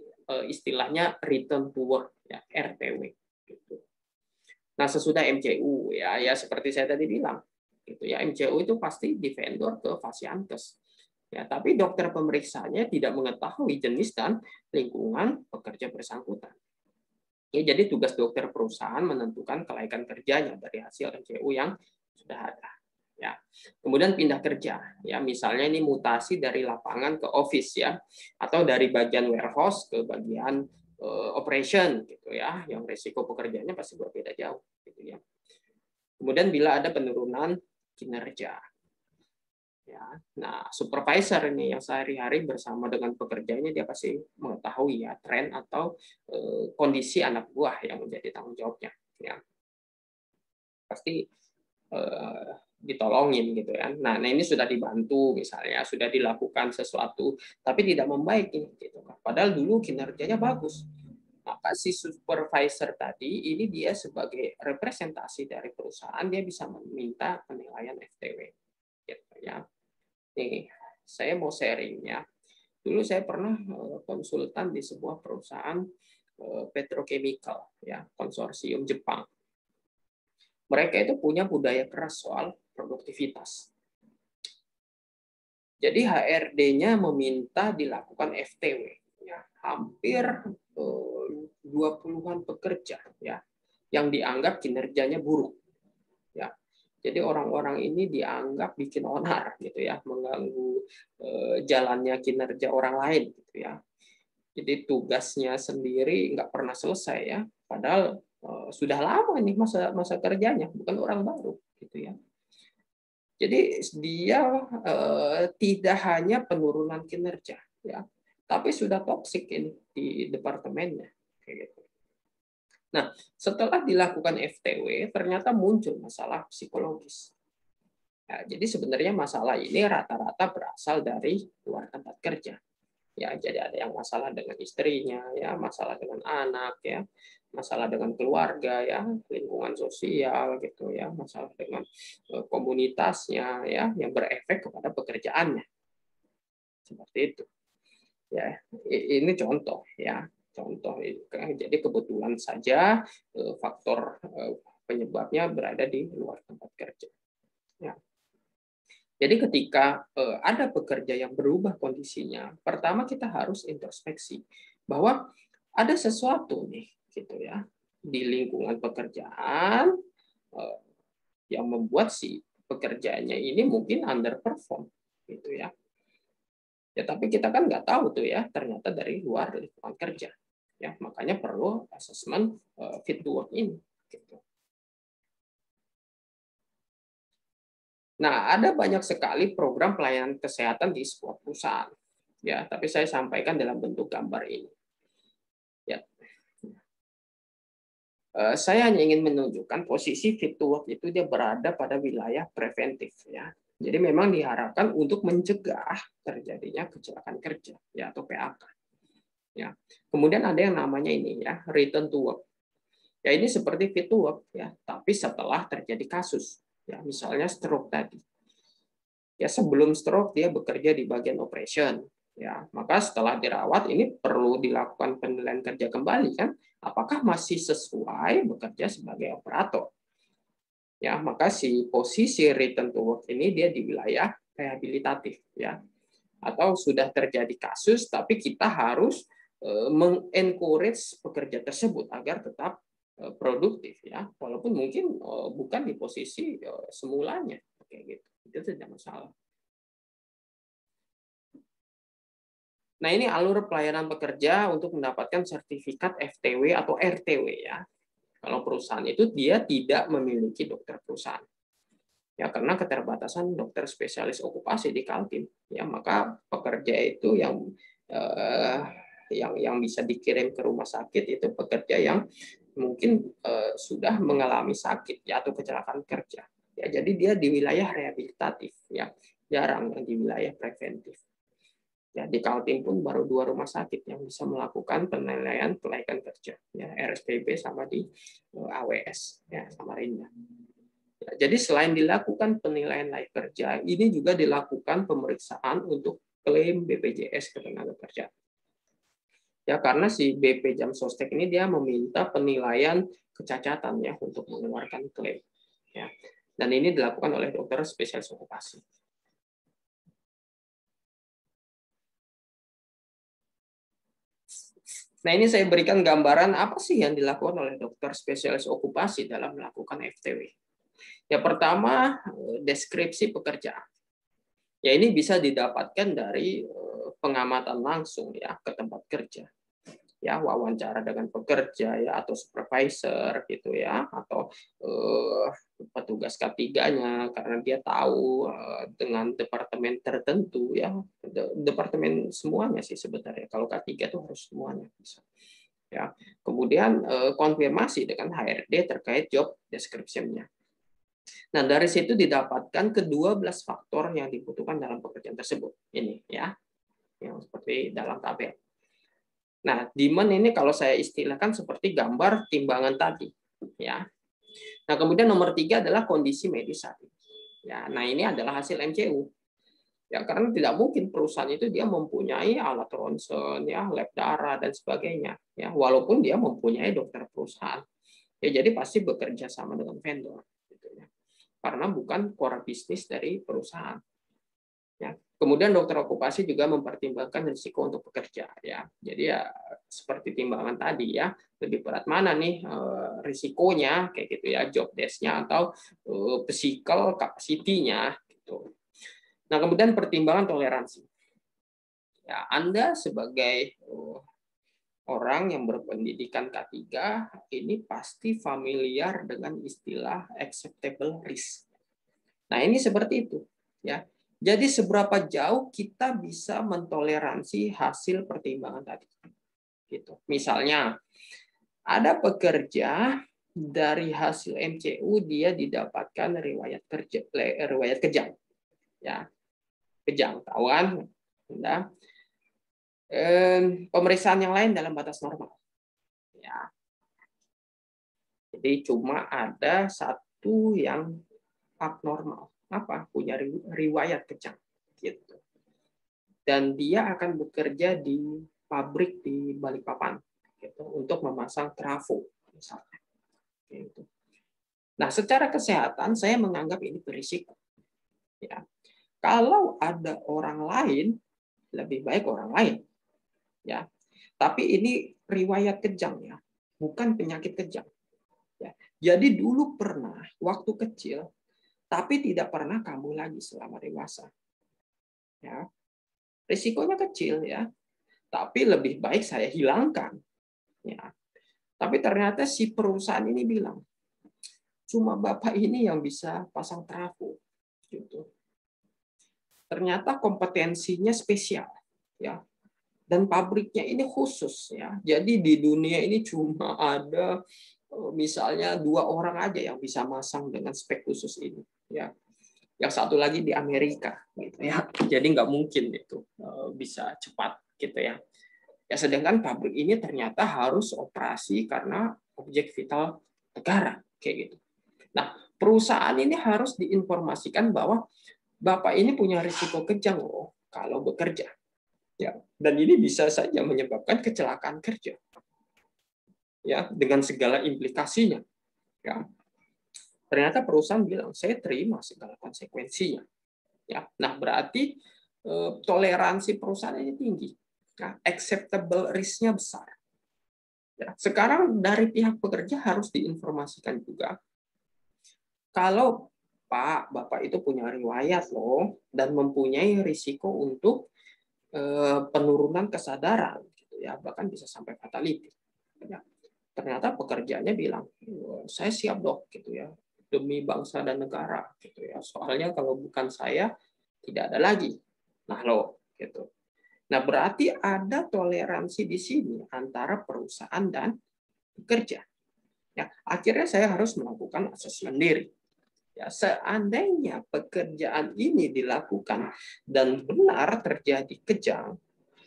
istilahnya return to work, ya, RTW, gitu. Nah, sesudah MCU, ya seperti saya tadi bilang, gitu, ya, MCU itu pasti di vendor ke Fasiankes. Ya, tapi dokter pemeriksanya tidak mengetahui jenis dan lingkungan pekerja bersangkutan. Ya, jadi tugas dokter perusahaan menentukan kelayakan kerjanya dari hasil MCU yang sudah ada. ya. Kemudian pindah kerja, ya misalnya ini mutasi dari lapangan ke office ya, atau dari bagian warehouse ke bagian operation gitu ya, yang risiko pekerjaannya pasti berbeda jauh gitu ya. Kemudian bila ada penurunan kinerja, ya. Nah, supervisor ini yang sehari-hari bersama dengan pekerjanya dia pasti mengetahui ya tren atau kondisi anak buah yang menjadi tanggung jawabnya, ya. Pasti ditolongin gitu ya. Nah, ini sudah dibantu misalnya, sudah dilakukan sesuatu, tapi tidak membaik ini gitu. Padahal dulu kinerjanya bagus. Maka si supervisor tadi ini dia sebagai representasi dari perusahaan dia bisa meminta penilaian FTW. Gitu ya. Nih, saya mau sharing ya. Dulu saya pernah konsultan di sebuah perusahaan petrochemical ya, konsorsium Jepang. Mereka itu punya budaya keras soal produktivitas. Jadi HRD-nya meminta dilakukan FTW, ya, hampir 20-an pekerja ya, yang dianggap kinerjanya buruk. Ya. Jadi orang-orang ini dianggap bikin onar gitu ya, mengganggu jalannya kinerja orang lain gitu ya. Jadi tugasnya sendiri nggak pernah selesai ya, padahal sudah lama nih masa kerjanya, bukan orang baru gitu ya. Jadi dia tidak hanya penurunan kinerja ya, tapi sudah toksik ini di departemennya kayak gitu. Nah, setelah dilakukan FTW ternyata muncul masalah psikologis. Ya, jadi sebenarnya masalah ini rata-rata berasal dari luar tempat kerja. Ya, jadi ada yang masalah dengan istrinya, ya, masalah dengan anak, ya, masalah dengan keluarga, ya, lingkungan sosial, gitu, ya, masalah dengan komunitasnya, ya, yang berefek kepada pekerjaannya, seperti itu. Ya, ini contoh, ya, contoh. Jadi kebetulan saja faktor penyebabnya berada di luar tempat kerja. Ya. Jadi ketika ada pekerja yang berubah kondisinya, pertama kita harus introspeksi bahwa ada sesuatu nih, gitu ya, di lingkungan pekerjaan yang membuat si pekerjaannya ini mungkin underperform, gitu ya. Ya tapi kita kan nggak tahu tuh ya, ternyata dari luar lingkungan kerja. Ya makanya perlu asesmen fit to work ini. Gitu. Nah, ada banyak sekali program pelayanan kesehatan di sebuah perusahaan. Ya, tapi saya sampaikan dalam bentuk gambar ini. Ya. Saya hanya ingin menunjukkan posisi fit to work itu dia berada pada wilayah preventif ya. Jadi memang diharapkan untuk mencegah terjadinya kecelakaan kerja ya atau PHK. Ya. Kemudian ada yang namanya ini ya, return to work. Ya ini seperti fit to work ya, tapi setelah terjadi kasus. Ya, misalnya stroke tadi. Ya sebelum stroke dia bekerja di bagian operation. Ya, maka setelah dirawat ini perlu dilakukan penilaian kerja kembali kan, apakah masih sesuai bekerja sebagai operator. Ya, maka si posisi return to work ini dia di wilayah rehabilitatif ya. Atau sudah terjadi kasus tapi kita harus mengencourage pekerja tersebut agar tetap produktif ya, walaupun mungkin bukan di posisi semulanya kayak gitu. Itu tidak masalah. Nah, ini alur pelayanan pekerja untuk mendapatkan sertifikat FTW atau RTW ya. Kalau perusahaan itu dia tidak memiliki dokter perusahaan. Ya, karena keterbatasan dokter spesialis okupasi di Kaltim. Ya, maka pekerja itu yang bisa dikirim ke rumah sakit itu pekerja yang mungkin sudah mengalami sakit ya atau kecelakaan kerja. Ya, jadi dia di wilayah rehabilitatif ya, jarang yang di wilayah preventif. Ya, di Kaltim pun baru 2 rumah sakit yang bisa melakukan penilaian kelaikan kerja, ya, RSPB sama di AWS, ya, Samarinda. Ya, jadi selain dilakukan penilaian layak kerja, ini juga dilakukan pemeriksaan untuk klaim BPJS Ketenagakerjaan. Ya, karena si BP Jam Sostek ini dia meminta penilaian kecacatan ya untuk mengeluarkan klaim. Ya. Dan ini dilakukan oleh dokter spesialis okupasi. Nah, ini saya berikan gambaran apa sih yang dilakukan oleh dokter spesialis okupasi dalam melakukan FTW. Ya pertama, deskripsi pekerjaan. Ya ini bisa didapatkan dari pengamatan langsung ya ke tempat kerja. Ya wawancara dengan pekerja ya atau supervisor gitu ya atau petugas K3-nya karena dia tahu dengan departemen tertentu ya departemen semuanya sih sebenarnya kalau K3 itu harus semuanya bisa ya kemudian konfirmasi dengan HRD terkait job description-nya. Nah dari situ didapatkan ke-12 faktor yang dibutuhkan dalam pekerjaan tersebut ini ya yang seperti dalam tabel. Nah, demand ini kalau saya istilahkan seperti gambar timbangan tadi, ya. Nah, kemudian nomor 3 adalah kondisi medis saat ini. Ya, nah ini adalah hasil MCU. Ya, karena tidak mungkin perusahaan itu dia mempunyai alat ronsen, ya, lab darah dan sebagainya. Ya, walaupun dia mempunyai dokter perusahaan. Ya, jadi pasti bekerja sama dengan vendor. Gitu ya. Karena bukan core bisnis dari perusahaan. Ya. Kemudian dokter okupasi juga mempertimbangkan risiko untuk bekerja ya. Jadi ya seperti timbangan tadi ya, lebih berat mana nih risikonya kayak gitu ya, job desk-nya atau physical capacity-nya gitu. Nah, kemudian pertimbangan toleransi. Ya, Anda sebagai orang yang berpendidikan K3 ini pasti familiar dengan istilah acceptable risk. Nah, ini seperti itu ya. Jadi seberapa jauh kita bisa mentoleransi hasil pertimbangan tadi. Gitu. Misalnya ada pekerja dari hasil MCU dia didapatkan riwayat kejang. Ya. Kejang, tahu kan? Ya. Pemeriksaan yang lain dalam batas normal. Ya. Jadi cuma ada satu yang abnormal. Apa? Punya riwayat kejang. Gitu. Dan dia akan bekerja di pabrik di Balikpapan gitu, untuk memasang trafo misalnya. Gitu. Nah, secara kesehatan saya menganggap ini berisiko. Ya. Kalau ada orang lain, lebih baik orang lain. Ya. Tapi ini riwayat kejang ya, bukan penyakit kejang. Ya. Jadi dulu pernah waktu kecil, tapi tidak pernah kambuh lagi selama dewasa. Ya. Risikonya kecil ya, tapi lebih baik saya hilangkan. Ya. Tapi ternyata si perusahaan ini bilang, cuma Bapak ini yang bisa pasang trafo. Gitu. Ternyata kompetensinya spesial. Ya. Dan pabriknya ini khusus. Ya. Jadi di dunia ini cuma ada misalnya 2 orang aja yang bisa masang dengan spek khusus ini. Ya. Yang satu lagi di Amerika. Gitu ya. Jadi nggak mungkin itu bisa cepat. Gitu ya. Ya, sedangkan pabrik ini ternyata harus operasi karena objek vital negara kayak gitu. Nah, perusahaan ini harus diinformasikan bahwa Bapak ini punya risiko kejang loh kalau bekerja. Ya, dan ini bisa saja menyebabkan kecelakaan kerja. Ya, dengan segala implikasinya. Ya. Ternyata perusahaan bilang, "Saya terima segala konsekuensinya." Ya. Nah, berarti toleransi perusahaan ini tinggi. Nah, acceptable risk-nya besar. Ya, sekarang dari pihak pekerja harus diinformasikan juga kalau Pak, Bapak itu punya riwayat loh dan mempunyai risiko untuk penurunan kesadaran, gitu ya, bahkan bisa sampai fatality. Ya. Ternyata pekerjaannya bilang, saya siap dok, gitu ya, demi bangsa dan negara, gitu ya. Soalnya kalau bukan saya tidak ada lagi. Nah loh, gitu. Nah, berarti ada toleransi di sini antara perusahaan dan pekerja. Ya, akhirnya saya harus melakukan asesmen diri. Ya, seandainya pekerjaan ini dilakukan dan benar terjadi kejang,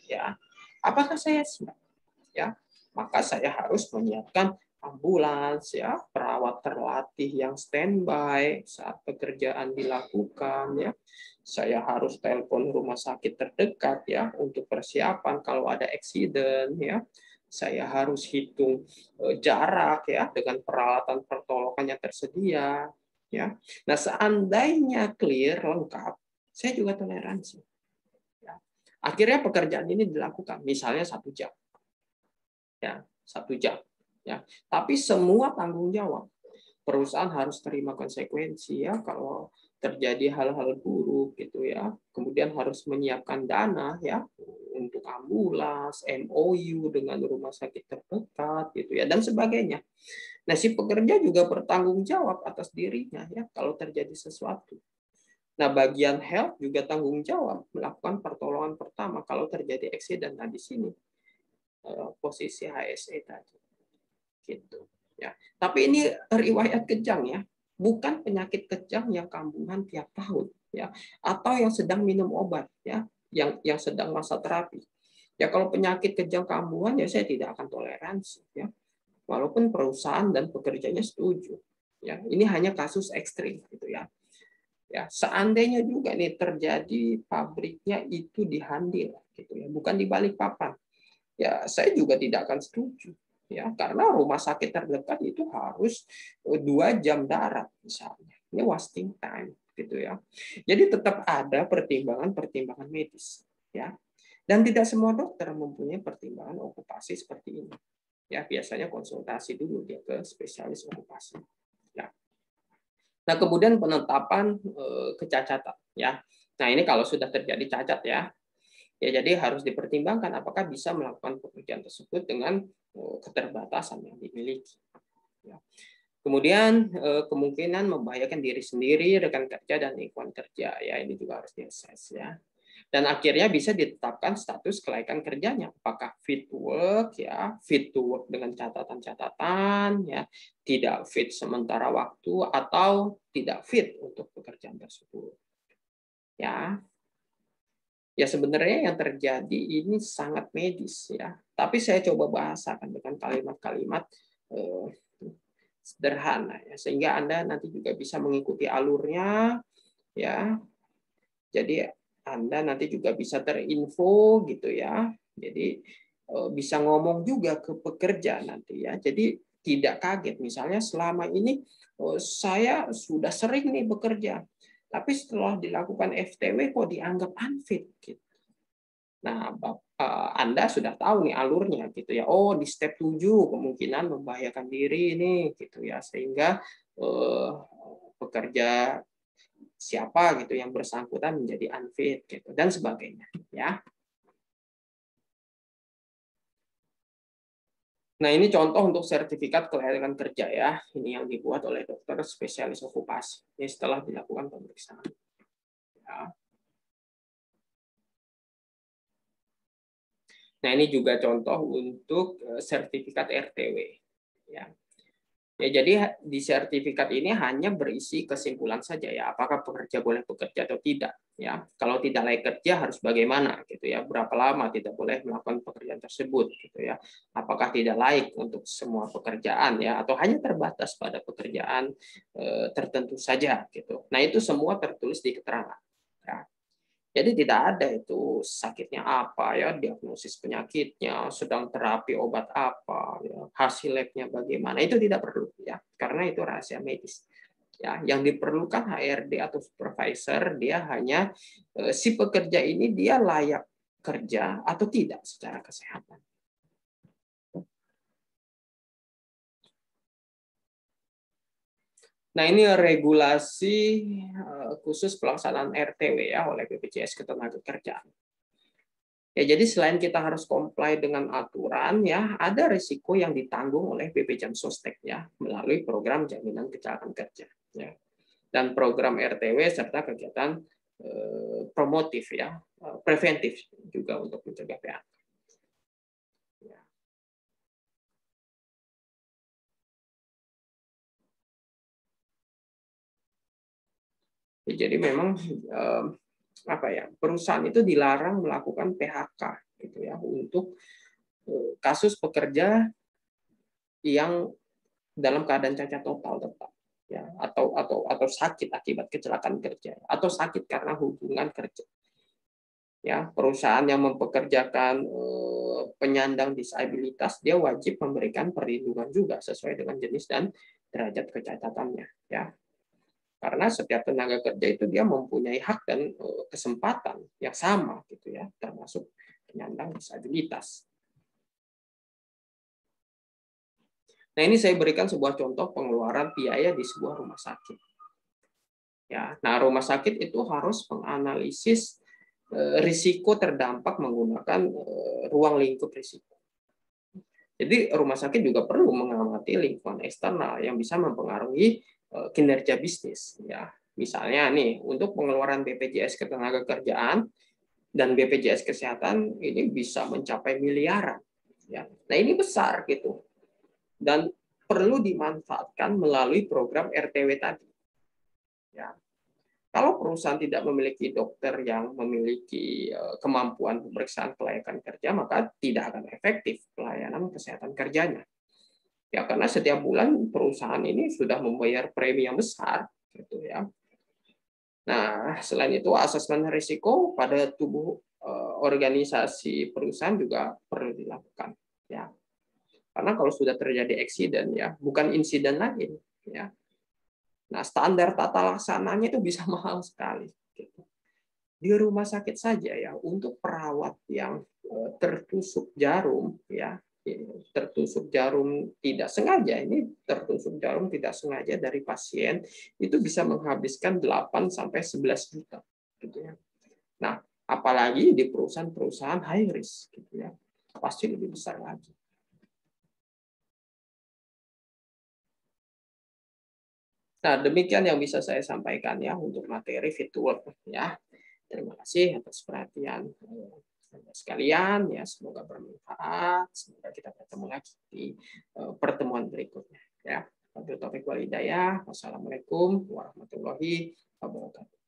ya, apakah saya siap? Ya, maka saya harus menyiapkan ambulans, ya, perawat terlatih yang standby saat pekerjaan dilakukan, ya. Saya harus telepon rumah sakit terdekat ya untuk persiapan kalau ada eksiden ya. Saya harus hitung jarak ya dengan peralatan pertolongan yang tersedia ya. Nah, seandainya clear lengkap, saya juga toleransi. Ya. Akhirnya pekerjaan ini dilakukan misalnya 1 jam. Ya, 1 jam. Ya. Tapi semua tanggung jawab. perusahaan harus terima konsekuensi ya kalau terjadi hal-hal buruk gitu ya. Kemudian harus menyiapkan dana ya untuk ambulans, MOU dengan rumah sakit terdekat gitu ya dan sebagainya. Nah, si pekerja juga bertanggung jawab atas dirinya ya kalau terjadi sesuatu. Nah, bagian health juga tanggung jawab melakukan pertolongan pertama kalau terjadi eksiden. Nah, di sini posisi HSE tadi. Gitu. Ya. Tapi ini riwayat kejang ya, bukan penyakit kejang yang kambuhan tiap tahun ya, atau yang sedang minum obat ya, yang sedang masa terapi. Ya kalau penyakit kejang kambuhan ya saya tidak akan toleransi ya, walaupun perusahaan dan pekerjanya setuju. Ya, ini hanya kasus ekstrim gitu ya. Ya, seandainya juga nih terjadi pabriknya itu di Handil gitu ya, bukan di Balikpapan. Ya, saya juga tidak akan setuju ya karena rumah sakit terdekat itu harus 2 jam darat misalnya. Ini wasting time gitu ya. Jadi tetap ada pertimbangan-pertimbangan medis ya. Dan tidak semua dokter mempunyai pertimbangan okupasi seperti ini. Ya, biasanya konsultasi dulu dia ke spesialis okupasi. Ya. Nah, kemudian penetapan kecacatan ya. Nah, ini kalau sudah terjadi cacat ya. Ya, jadi harus dipertimbangkan apakah bisa melakukan pekerjaan tersebut dengan keterbatasan yang dimiliki. Ya. Kemudian kemungkinan membahayakan diri sendiri, rekan kerja dan lingkungan kerja. Ya, ini juga harus diakses ya. Dan akhirnya bisa ditetapkan status kelaikan kerjanya, apakah fit to work ya, fit to work dengan catatan-catatan ya, tidak fit sementara waktu atau tidak fit untuk pekerjaan tersebut. Ya. Ya sebenarnya yang terjadi ini sangat medis ya. Tapi saya coba bahasakan dengan kalimat-kalimat sederhana ya sehingga Anda nanti juga bisa mengikuti alurnya ya. Jadi Anda nanti juga bisa terinfo gitu ya. Jadi bisa ngomong juga ke pekerja nanti ya. Jadi tidak kaget misalnya selama ini saya sudah sering nih bekerja tapi setelah dilakukan FTW kok dianggap unfit gitu. Nah, Anda sudah tahu nih alurnya gitu ya. Oh, di step 7 kemungkinan membahayakan diri ini gitu ya. Sehingga pekerja siapa gitu yang bersangkutan menjadi unfit gitu dan sebagainya ya. Nah, ini contoh untuk sertifikat kelayakan kerja ya. Ini yang dibuat oleh dokter spesialis okupasi. Ini setelah dilakukan pemeriksaan. Ya. Nah, ini juga contoh untuk sertifikat RTW. Ya. Ya, jadi di sertifikat ini hanya berisi kesimpulan saja ya, apakah pekerja boleh bekerja atau tidak ya. Kalau tidak layak kerja harus bagaimana gitu ya, berapa lama tidak boleh melakukan pekerjaan tersebut gitu ya. Apakah tidak layak untuk semua pekerjaan ya atau hanya terbatas pada pekerjaan tertentu saja gitu. Nah, itu semua tertulis di keterangan ya. Jadi tidak ada itu sakitnya apa ya, diagnosis penyakitnya, sedang terapi obat apa, ya, hasil labnya bagaimana, itu tidak perlu ya, karena itu rahasia medis. Ya, yang diperlukan HRD atau supervisor dia hanya si pekerja ini dia layak kerja atau tidak secara kesehatan. Nah, ini regulasi khusus pelaksanaan RTW ya oleh BPJS Ketenagakerjaan. Ya, jadi selain kita harus comply dengan aturan, ya ada risiko yang ditanggung oleh BPJS Sostek ya melalui program jaminan kecelakaan kerja, ya, dan program RTW serta kegiatan promotif ya, preventif juga untuk mencegah PHK. Ya. Jadi memang apa ya, perusahaan itu dilarang melakukan PHK gitu ya untuk kasus pekerja yang dalam keadaan cacat total tetap ya atau sakit akibat kecelakaan kerja atau sakit karena hubungan kerja ya. Perusahaan yang mempekerjakan penyandang disabilitas dia wajib memberikan perlindungan juga sesuai dengan jenis dan derajat kecacatannya ya, karena setiap tenaga kerja itu dia mempunyai hak dan kesempatan yang sama gitu ya, termasuk penyandang disabilitas. Nah, ini saya berikan sebuah contoh pengeluaran biaya di sebuah rumah sakit. Ya, nah rumah sakit itu harus menganalisis risiko terdampak menggunakan ruang lingkup risiko. Jadi rumah sakit juga perlu mengamati lingkungan eksternal yang bisa mempengaruhi kinerja bisnis. Ya, misalnya nih untuk pengeluaran BPJS Ketenagakerjaan dan BPJS Kesehatan ini bisa mencapai miliaran. Ya, nah ini besar gitu dan perlu dimanfaatkan melalui program RTW tadi. Ya, kalau perusahaan tidak memiliki dokter yang memiliki kemampuan pemeriksaan kelayakan kerja, maka tidak akan efektif pelayanan kesehatan kerjanya. Ya, karena setiap bulan perusahaan ini sudah membayar premi yang besar, gitu ya. Nah, selain itu asesmen risiko pada tubuh organisasi perusahaan juga perlu dilakukan. Ya, karena kalau sudah terjadi eksiden, ya bukan insiden lagi, ya. Nah, standar tata laksananya itu bisa mahal sekali. Gitu. Di rumah sakit saja ya untuk perawat yang tertusuk jarum ya tertusuk jarum tidak sengaja ini tertusuk jarum tidak sengaja dari pasien itu bisa menghabiskan 8 sampai 11 juta gitu ya. Nah, apalagi di perusahaan-perusahaan high risk gitu ya. Pasti lebih besar lagi. Nah, demikian yang bisa saya sampaikan ya untuk materi Fit to Work ya. Terima kasih atas perhatian sekalian ya, semoga bermanfaat. Semoga kita bertemu lagi di pertemuan berikutnya ya. Wabillahi taufiq wal hidayah. Wassalamualaikum warahmatullahi wabarakatuh.